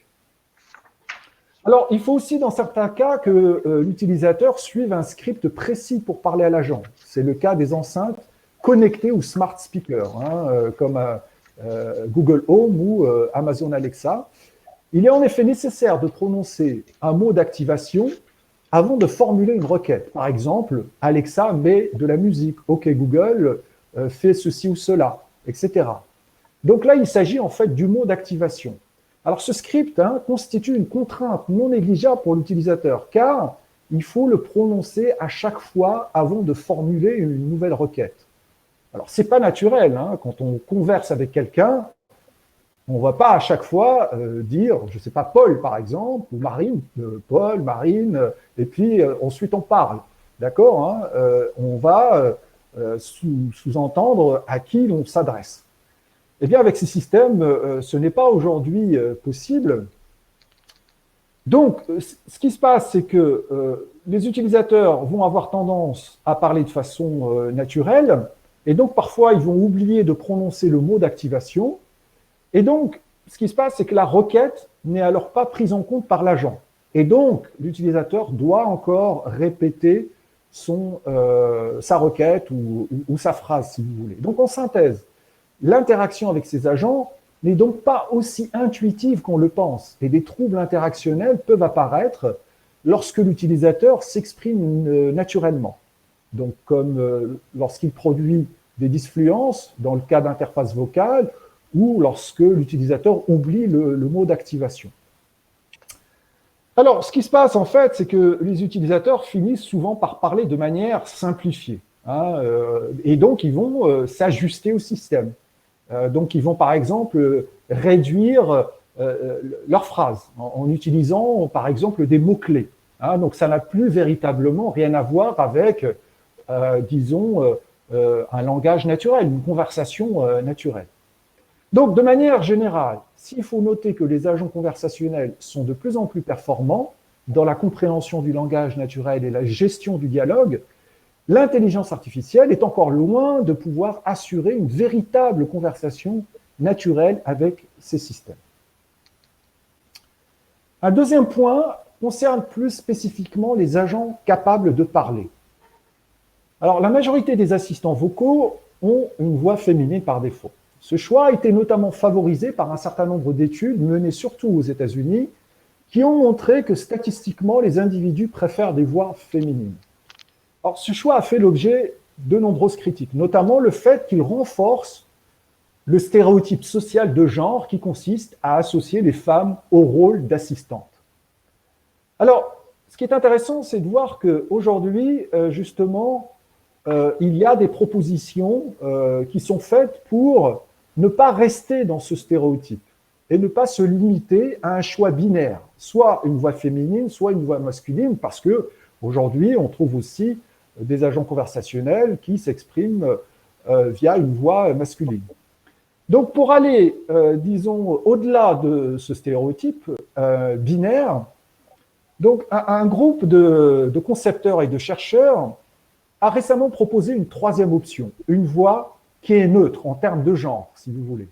Alors, il faut aussi, dans certains cas, que l'utilisateur suive un script précis pour parler à l'agent. C'est le cas des enceintes connectées ou smart speakers, comme Google Home ou Amazon Alexa. Il est en effet nécessaire de prononcer un mot d'activation avant de formuler une requête. Par exemple, Alexa met de la musique. OK Google, fait ceci ou cela, etc. Donc là, il s'agit en fait du mot d'activation. Alors ce script constitue une contrainte non négligeable pour l'utilisateur, car il faut le prononcer à chaque fois avant de formuler une nouvelle requête. Alors c'est pas naturel, quand on converse avec quelqu'un, on ne va pas à chaque fois dire, je ne sais pas, Paul par exemple, ou Marine, Paul, Marine, et puis ensuite on parle, d'accord, on va sous-entendre à qui l'on s'adresse. Eh bien, avec ces systèmes, ce n'est pas aujourd'hui possible. Donc, ce qui se passe, c'est que les utilisateurs vont avoir tendance à parler de façon naturelle, et donc parfois, ils vont oublier de prononcer le mot d'activation. Et donc, ce qui se passe, c'est que la requête n'est alors pas prise en compte par l'agent. Et donc, l'utilisateur doit encore répéter sa requête ou sa phrase, si vous voulez. Donc, en synthèse, l'interaction avec ces agents n'est donc pas aussi intuitive qu'on le pense, et des troubles interactionnels peuvent apparaître lorsque l'utilisateur s'exprime naturellement. Donc, comme lorsqu'il produit des disfluences, dans le cas d'interface vocale, ou lorsque l'utilisateur oublie le mot d'activation. Alors, ce qui se passe en fait, c'est que les utilisateurs finissent souvent par parler de manière simplifiée, et donc ils vont s'ajuster au système. Donc, ils vont, par exemple, réduire leurs phrases en utilisant, par exemple, des mots-clés. Donc, ça n'a plus véritablement rien à voir avec, disons, un langage naturel, une conversation naturelle. Donc, de manière générale, s'il faut noter que les agents conversationnels sont de plus en plus performants dans la compréhension du langage naturel et la gestion du dialogue, l'intelligence artificielle est encore loin de pouvoir assurer une véritable conversation naturelle avec ces systèmes. Un deuxième point concerne plus spécifiquement les agents capables de parler. Alors, la majorité des assistants vocaux ont une voix féminine par défaut. Ce choix a été notamment favorisé par un certain nombre d'études menées surtout aux États-Unis qui ont montré que statistiquement, les individus préfèrent des voix féminines. Alors, ce choix a fait l'objet de nombreuses critiques, notamment le fait qu'il renforce le stéréotype social de genre qui consiste à associer les femmes au rôle d'assistantes. Alors, ce qui est intéressant, c'est de voir qu'aujourd'hui, justement, il y a des propositions qui sont faites pour ne pas rester dans ce stéréotype et ne pas se limiter à un choix binaire, soit une voix féminine, soit une voix masculine, parce que aujourd'hui, on trouve aussi des agents conversationnels qui s'expriment via une voix masculine. Donc, pour aller, disons, au-delà de ce stéréotype binaire, donc un groupe de concepteurs et de chercheurs a récemment proposé une troisième option, une voix qui est neutre en termes de genre, si vous voulez.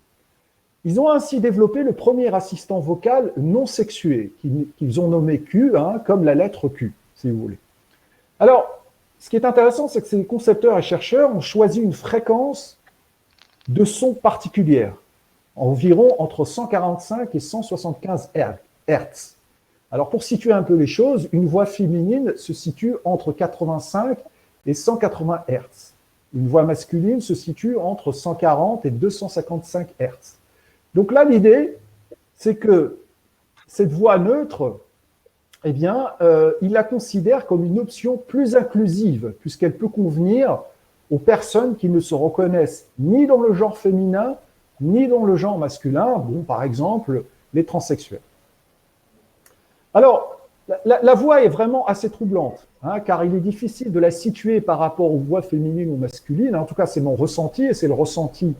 Ils ont ainsi développé le premier assistant vocal non sexué, qu'ils ont nommé Q, comme la lettre Q, si vous voulez. Alors, ce qui est intéressant, c'est que ces concepteurs et chercheurs ont choisi une fréquence de son particulière, environ entre 145 et 175 Hz. Alors, pour situer un peu les choses, une voix féminine se situe entre 85 et 180 Hz. Une voix masculine se situe entre 140 et 255 Hz. Donc là, l'idée, c'est que cette voix neutre, eh bien, il la considère comme une option plus inclusive, puisqu'elle peut convenir aux personnes qui ne se reconnaissent ni dans le genre féminin, ni dans le genre masculin, bon, par exemple, les transsexuels. Alors, la voix est vraiment assez troublante, car il est difficile de la situer par rapport aux voix féminines ou masculines. En tout cas, c'est mon ressenti, et c'est le ressenti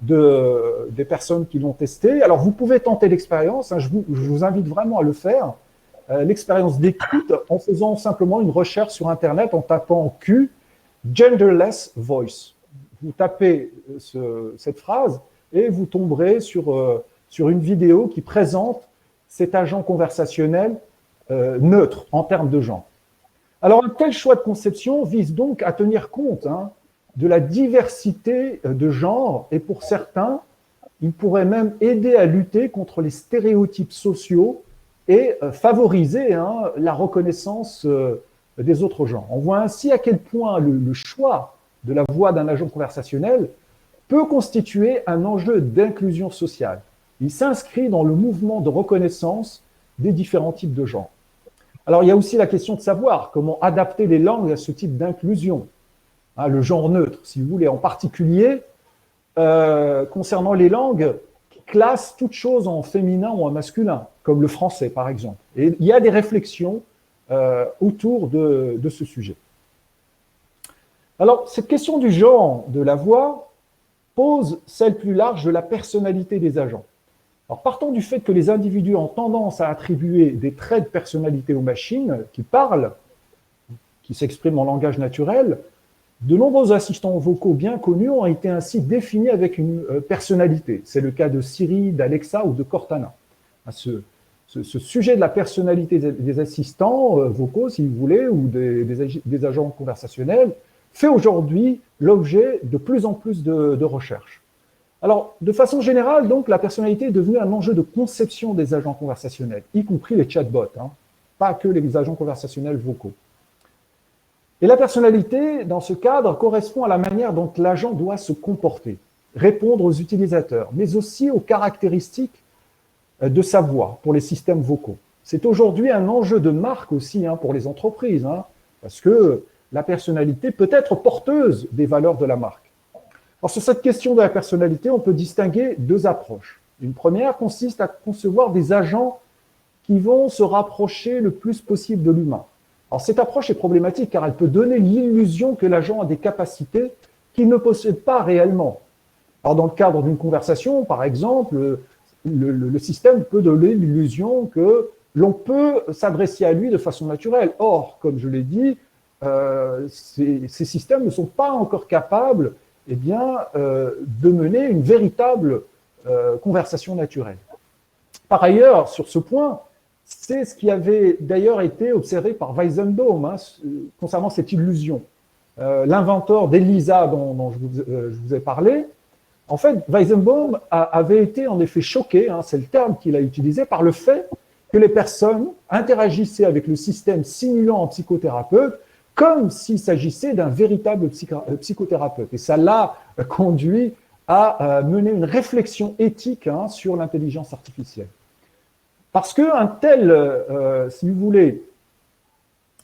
des personnes qui l'ont testé. Alors, vous pouvez tenter l'expérience, je vous invite vraiment à le faire, l'expérience d'écoute en faisant simplement une recherche sur Internet en tapant Q, genderless voice. Vous tapez cette phrase et vous tomberez sur une vidéo qui présente cet agent conversationnel neutre en termes de genre. Alors, un tel choix de conception vise donc à tenir compte de la diversité de genre et pour certains, il pourrait même aider à lutter contre les stéréotypes sociaux et favoriser la reconnaissance des autres genres. On voit ainsi à quel point le choix de la voix d'un agent conversationnel peut constituer un enjeu d'inclusion sociale. Il s'inscrit dans le mouvement de reconnaissance des différents types de genres. Alors, il y a aussi la question de savoir comment adapter les langues à ce type d'inclusion. Le genre neutre, si vous voulez, en particulier concernant les langues qui classent toutes choses en féminin ou en masculin, comme le français, par exemple. Et il y a des réflexions autour de ce sujet. Alors, cette question du genre de la voix pose celle plus large de la personnalité des agents. Alors, partant du fait que les individus ont tendance à attribuer des traits de personnalité aux machines qui parlent, qui s'expriment en langage naturel, de nombreux assistants vocaux bien connus ont été ainsi définis avec une personnalité. C'est le cas de Siri, d'Alexa ou de Cortana. Ce sujet de la personnalité des assistants vocaux, si vous voulez, ou des agents conversationnels, fait aujourd'hui l'objet de plus en plus de recherches. Alors, de façon générale, donc, la personnalité est devenue un enjeu de conception des agents conversationnels, y compris les chatbots, pas que les agents conversationnels vocaux. Et la personnalité, dans ce cadre, correspond à la manière dont l'agent doit se comporter, répondre aux utilisateurs, mais aussi aux caractéristiques de sa voix pour les systèmes vocaux. C'est aujourd'hui un enjeu de marque aussi pour les entreprises, parce que la personnalité peut être porteuse des valeurs de la marque. Alors, sur cette question de la personnalité, on peut distinguer deux approches. Une première consiste à concevoir des agents qui vont se rapprocher le plus possible de l'humain. Alors, cette approche est problématique car elle peut donner l'illusion que l'agent a des capacités qu'il ne possède pas réellement. Alors, dans le cadre d'une conversation, par exemple, le système peut donner l'illusion que l'on peut s'adresser à lui de façon naturelle. Or, comme je l'ai dit, ces systèmes ne sont pas encore capables de mener une véritable conversation naturelle. Par ailleurs, sur ce point, c'est ce qui avait d'ailleurs été observé par Weizenbaum concernant cette illusion. L'inventeur d'Elisa dont je vous ai parlé, en fait, Weizenbaum avait été en effet choqué, c'est le terme qu'il a utilisé, par le fait que les personnes interagissaient avec le système simulant un psychothérapeute comme s'il s'agissait d'un véritable psychothérapeute. Et ça l'a conduit à mener une réflexion éthique sur l'intelligence artificielle. Parce qu'un tel, si vous voulez,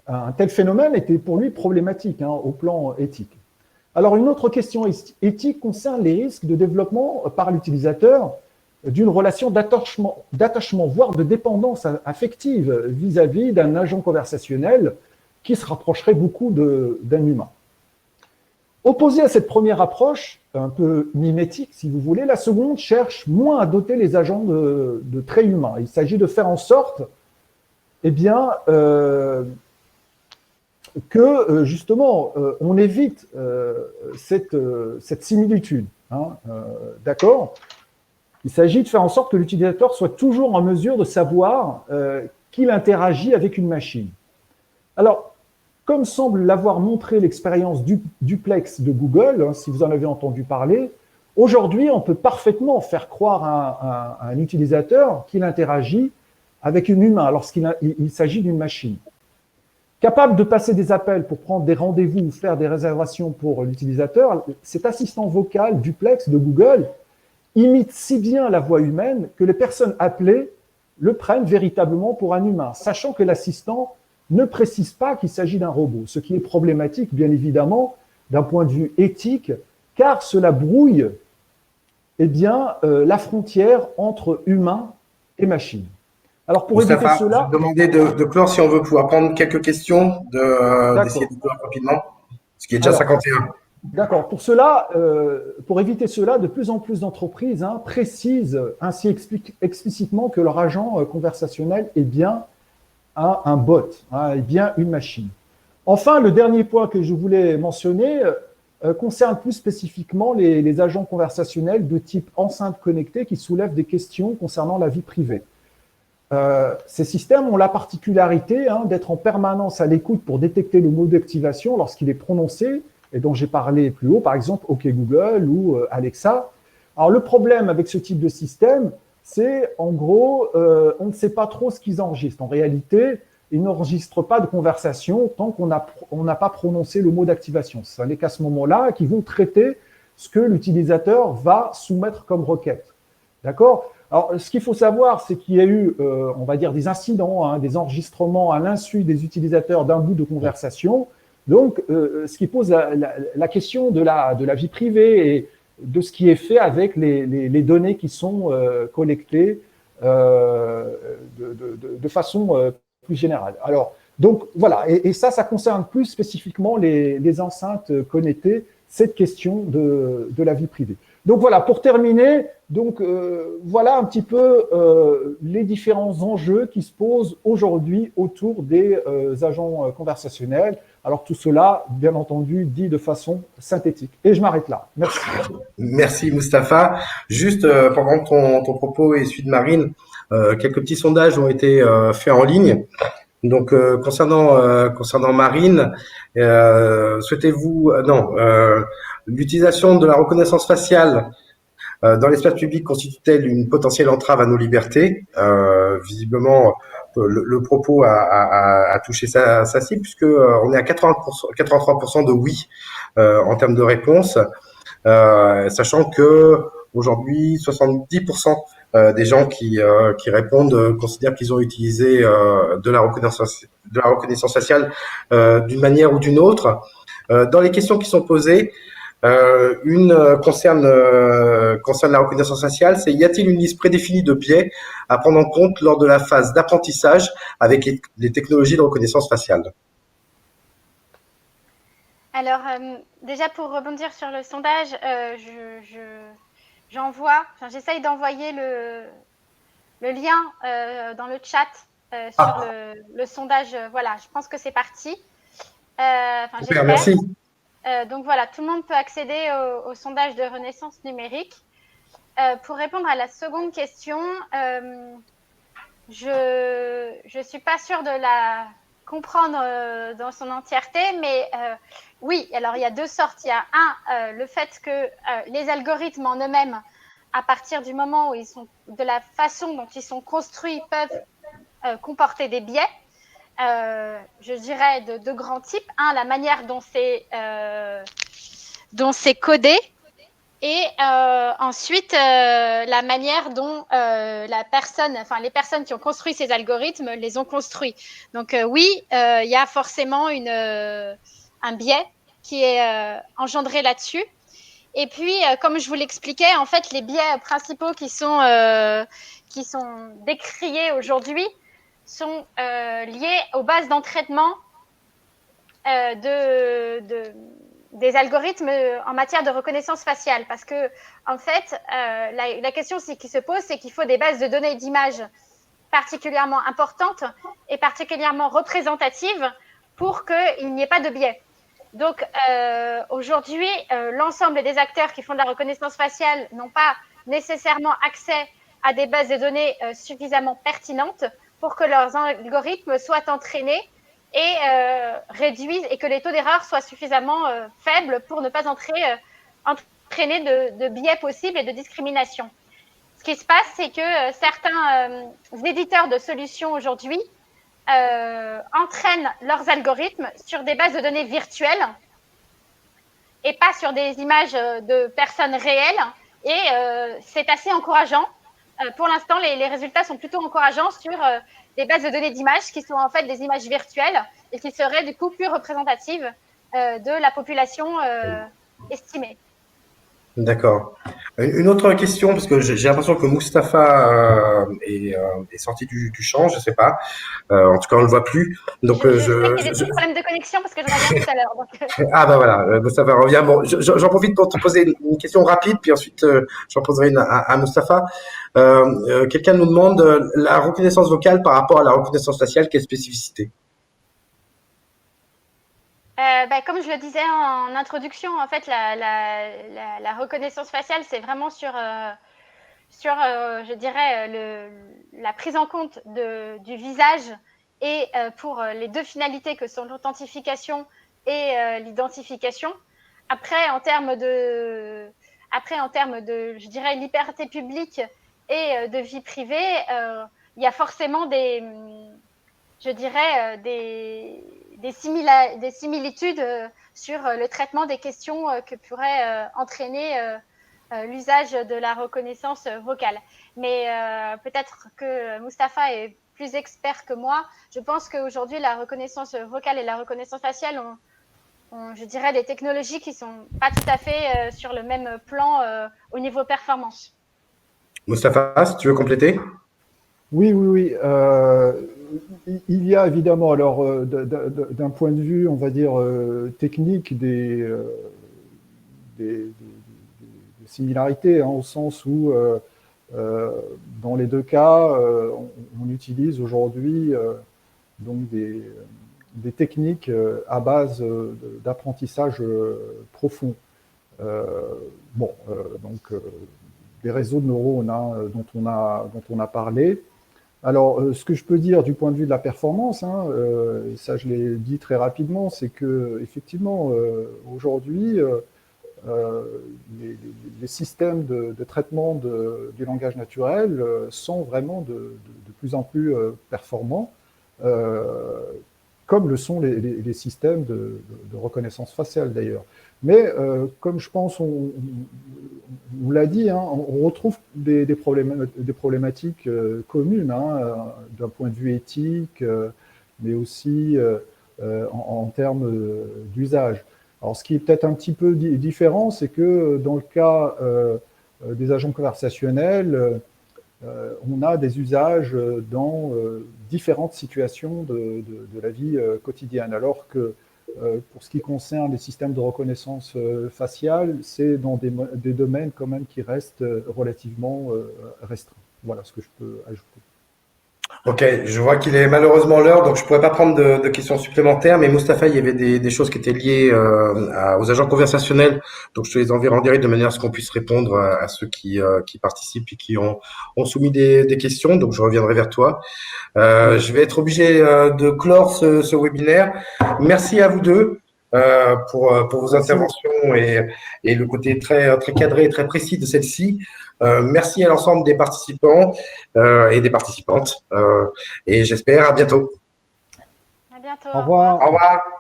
un tel phénomène était pour lui problématique au plan éthique. Alors, une autre question éthique concerne les risques de développement par l'utilisateur d'une relation d'attachement, voire de dépendance affective vis-à-vis d'un agent conversationnel qui se rapprocherait beaucoup d'un humain. Opposé à cette première approche, un peu mimétique si vous voulez, la seconde cherche moins à doter les agents de traits humains. Il s'agit de faire en sorte que justement on évite cette similitude. D'accord ? Il s'agit de faire en sorte que l'utilisateur soit toujours en mesure de savoir qu'il interagit avec une machine. Alors, comme semble l'avoir montré l'expérience duplex de Google, si vous en avez entendu parler, aujourd'hui, on peut parfaitement faire croire à un utilisateur qu'il interagit avec un humain lorsqu'il s'agit d'une machine. Capable de passer des appels pour prendre des rendez-vous ou faire des réservations pour l'utilisateur, cet assistant vocal duplex de Google imite si bien la voix humaine que les personnes appelées le prennent véritablement pour un humain, sachant que l'assistant ne précise pas qu'il s'agit d'un robot, ce qui est problématique, bien évidemment, d'un point de vue éthique, car cela brouille la frontière entre humain et machine. Alors, pour éviter cela… Je vais demander de clore si on veut pouvoir prendre quelques questions, d'essayer de clore rapidement, ce qui est déjà 51. D'accord. Pour cela, pour éviter cela, de plus en plus d'entreprises précisent ainsi explicitement que leur agent conversationnel est bien un bot, est bien une machine. Enfin, le dernier point que je voulais mentionner concerne plus spécifiquement les agents conversationnels de type enceinte connectée qui soulèvent des questions concernant la vie privée. Ces systèmes ont la particularité d'être en permanence à l'écoute pour détecter le mot d'activation lorsqu'il est prononcé, et dont j'ai parlé plus haut, par exemple OK Google ou Alexa. Alors le problème avec ce type de système, c'est en gros, on ne sait pas trop ce qu'ils enregistrent. En réalité, ils n'enregistrent pas de conversation tant qu'on n'a pas prononcé le mot d'activation. Ce n'est qu'à ce moment-là qu'ils vont traiter ce que l'utilisateur va soumettre comme requête. D'accord ? Alors, ce qu'il faut savoir, c'est qu'il y a eu, on va dire, des incidents, des enregistrements à l'insu des utilisateurs d'un bout de conversation. Donc, ce qui pose la question de la vie privée et de ce qui est fait avec les données qui sont collectées de façon plus générale. Alors, donc voilà, et ça concerne plus spécifiquement les enceintes connectées, cette question de la vie privée. Donc voilà, pour terminer, voilà un petit peu les différents enjeux qui se posent aujourd'hui autour des agents conversationnels. Alors tout cela, bien entendu, dit de façon synthétique. Et je m'arrête là. Merci. Merci Mustapha. Juste pendant que ton propos et celui de Marine, quelques petits sondages ont été faits en ligne. Donc concernant Marine, souhaitez-vous l'utilisation de la reconnaissance faciale dans l'espace public constitue-t-elle une potentielle entrave à nos libertés? Visiblement, le propos a touché sa cible puisque on est à 83% de oui en termes de réponse, sachant que aujourd'hui 70% des gens qui répondent considèrent qu'ils ont utilisé de la reconnaissance faciale d'une manière ou d'une autre. Dans les questions qui sont posées, une concerne la reconnaissance faciale, c'est: y a-t-il une liste prédéfinie de biais à prendre en compte lors de la phase d'apprentissage avec les technologies de reconnaissance faciale? Alors, déjà pour rebondir sur le sondage, j'essaye d'envoyer le lien dans le chat sur le sondage. Voilà, je pense que c'est parti. Super, merci. Donc voilà, tout le monde peut accéder au sondage de renaissance numérique. Pour répondre à la seconde question, je suis pas sûre de la comprendre dans son entièreté, mais oui, alors il y a deux sortes. Il y a le fait que les algorithmes en eux-mêmes, à partir du moment où ils sont, de la façon dont ils sont construits, peuvent comporter des biais. Je dirais de grands types. La manière dont c'est codé, Et ensuite, la manière dont les personnes qui ont construit ces algorithmes les ont construits. Donc oui, il y a forcément un biais qui est engendré là-dessus. Et puis, comme je vous l'expliquais, en fait, les biais principaux qui sont décriés aujourd'hui sont liés aux bases d'entraînement des algorithmes en matière de reconnaissance faciale. Parce que, en fait, la question qui se pose, c'est qu'il faut des bases de données d'images particulièrement importantes et particulièrement représentatives pour qu'il n'y ait pas de biais. Donc, aujourd'hui, l'ensemble des acteurs qui font de la reconnaissance faciale n'ont pas nécessairement accès à des bases de données suffisamment pertinentes pour que leurs algorithmes soient entraînés et réduisent et que les taux d'erreur soient suffisamment faibles pour ne pas entraîner de biais possibles et de discrimination. Ce qui se passe, c'est que certains éditeurs de solutions aujourd'hui entraînent leurs algorithmes sur des bases de données virtuelles et pas sur des images de personnes réelles. Et c'est assez encourageant. Pour l'instant, les résultats sont plutôt encourageants sur des bases de données d'images qui sont en fait des images virtuelles et qui seraient du coup plus représentatives de la population estimée. D'accord. Une autre question, parce que j'ai l'impression que Mustapha est sorti du champ, je sais pas. En tout cas, on le voit plus. Donc, je sais qu'il y a des problèmes de connexion parce que j'en avais tout à l'heure. Donc... Ah bah voilà, Mustapha revient. Bon, j'en profite pour te poser une question rapide, puis ensuite j'en poserai une à Mustapha. Quelqu'un nous demande la reconnaissance vocale par rapport à la reconnaissance faciale, quelle spécificité? Comme je le disais en introduction, en fait, la reconnaissance faciale, c'est vraiment sur je dirais, la prise en compte du visage et pour les deux finalités que sont l'authentification et l'identification. Après, en termes de, je dirais, liberté publique et de vie privée, il y a forcément je dirais, des similitudes sur le traitement des questions que pourrait entraîner l'usage de la reconnaissance vocale. Mais peut-être que Mustapha est plus expert que moi. Je pense qu'aujourd'hui, la reconnaissance vocale et la reconnaissance faciale ont, je dirais, des technologies qui ne sont pas tout à fait sur le même plan au niveau performance. Mustapha, si tu veux compléter? Oui. Il y a évidemment, alors, d'un point de vue, on va dire, technique, des similarités, hein, au sens où, dans les deux cas, on utilise aujourd'hui donc des techniques à base d'apprentissage profond. Donc, des réseaux de neurones, hein, dont on a parlé. Alors, ce que je peux dire du point de vue de la performance, hein, ça je l'ai dit très rapidement, c'est que effectivement aujourd'hui les systèmes de traitement du langage naturel sont vraiment de plus en plus performants, comme le sont les systèmes de reconnaissance faciale d'ailleurs. Mais comme je pense on l'a dit, hein, on retrouve des problématiques communes, hein, d'un point de vue éthique, mais aussi en termes d'usage. Alors, ce qui est peut-être un petit peu différent, c'est que dans le cas des agents conversationnels, on a des usages dans différentes situations de la vie quotidienne, alors que pour ce qui concerne les systèmes de reconnaissance faciale, c'est dans des domaines quand même qui restent relativement restreints. Voilà ce que je peux ajouter. Ok, je vois qu'il est malheureusement l'heure, donc je pourrais pas prendre de questions supplémentaires, mais Mustapha, il y avait des choses qui étaient liées aux agents conversationnels, donc je te les enverrai en direct de manière à ce qu'on puisse répondre à ceux qui participent et qui ont soumis des questions, donc je reviendrai vers toi. Je vais être obligé de clore ce webinaire. Merci à vous deux pour vos interventions et le côté très cadré et très précis de celle-ci. Merci à l'ensemble des participants et des participantes. Et j'espère à bientôt. À bientôt. Au revoir. Au revoir.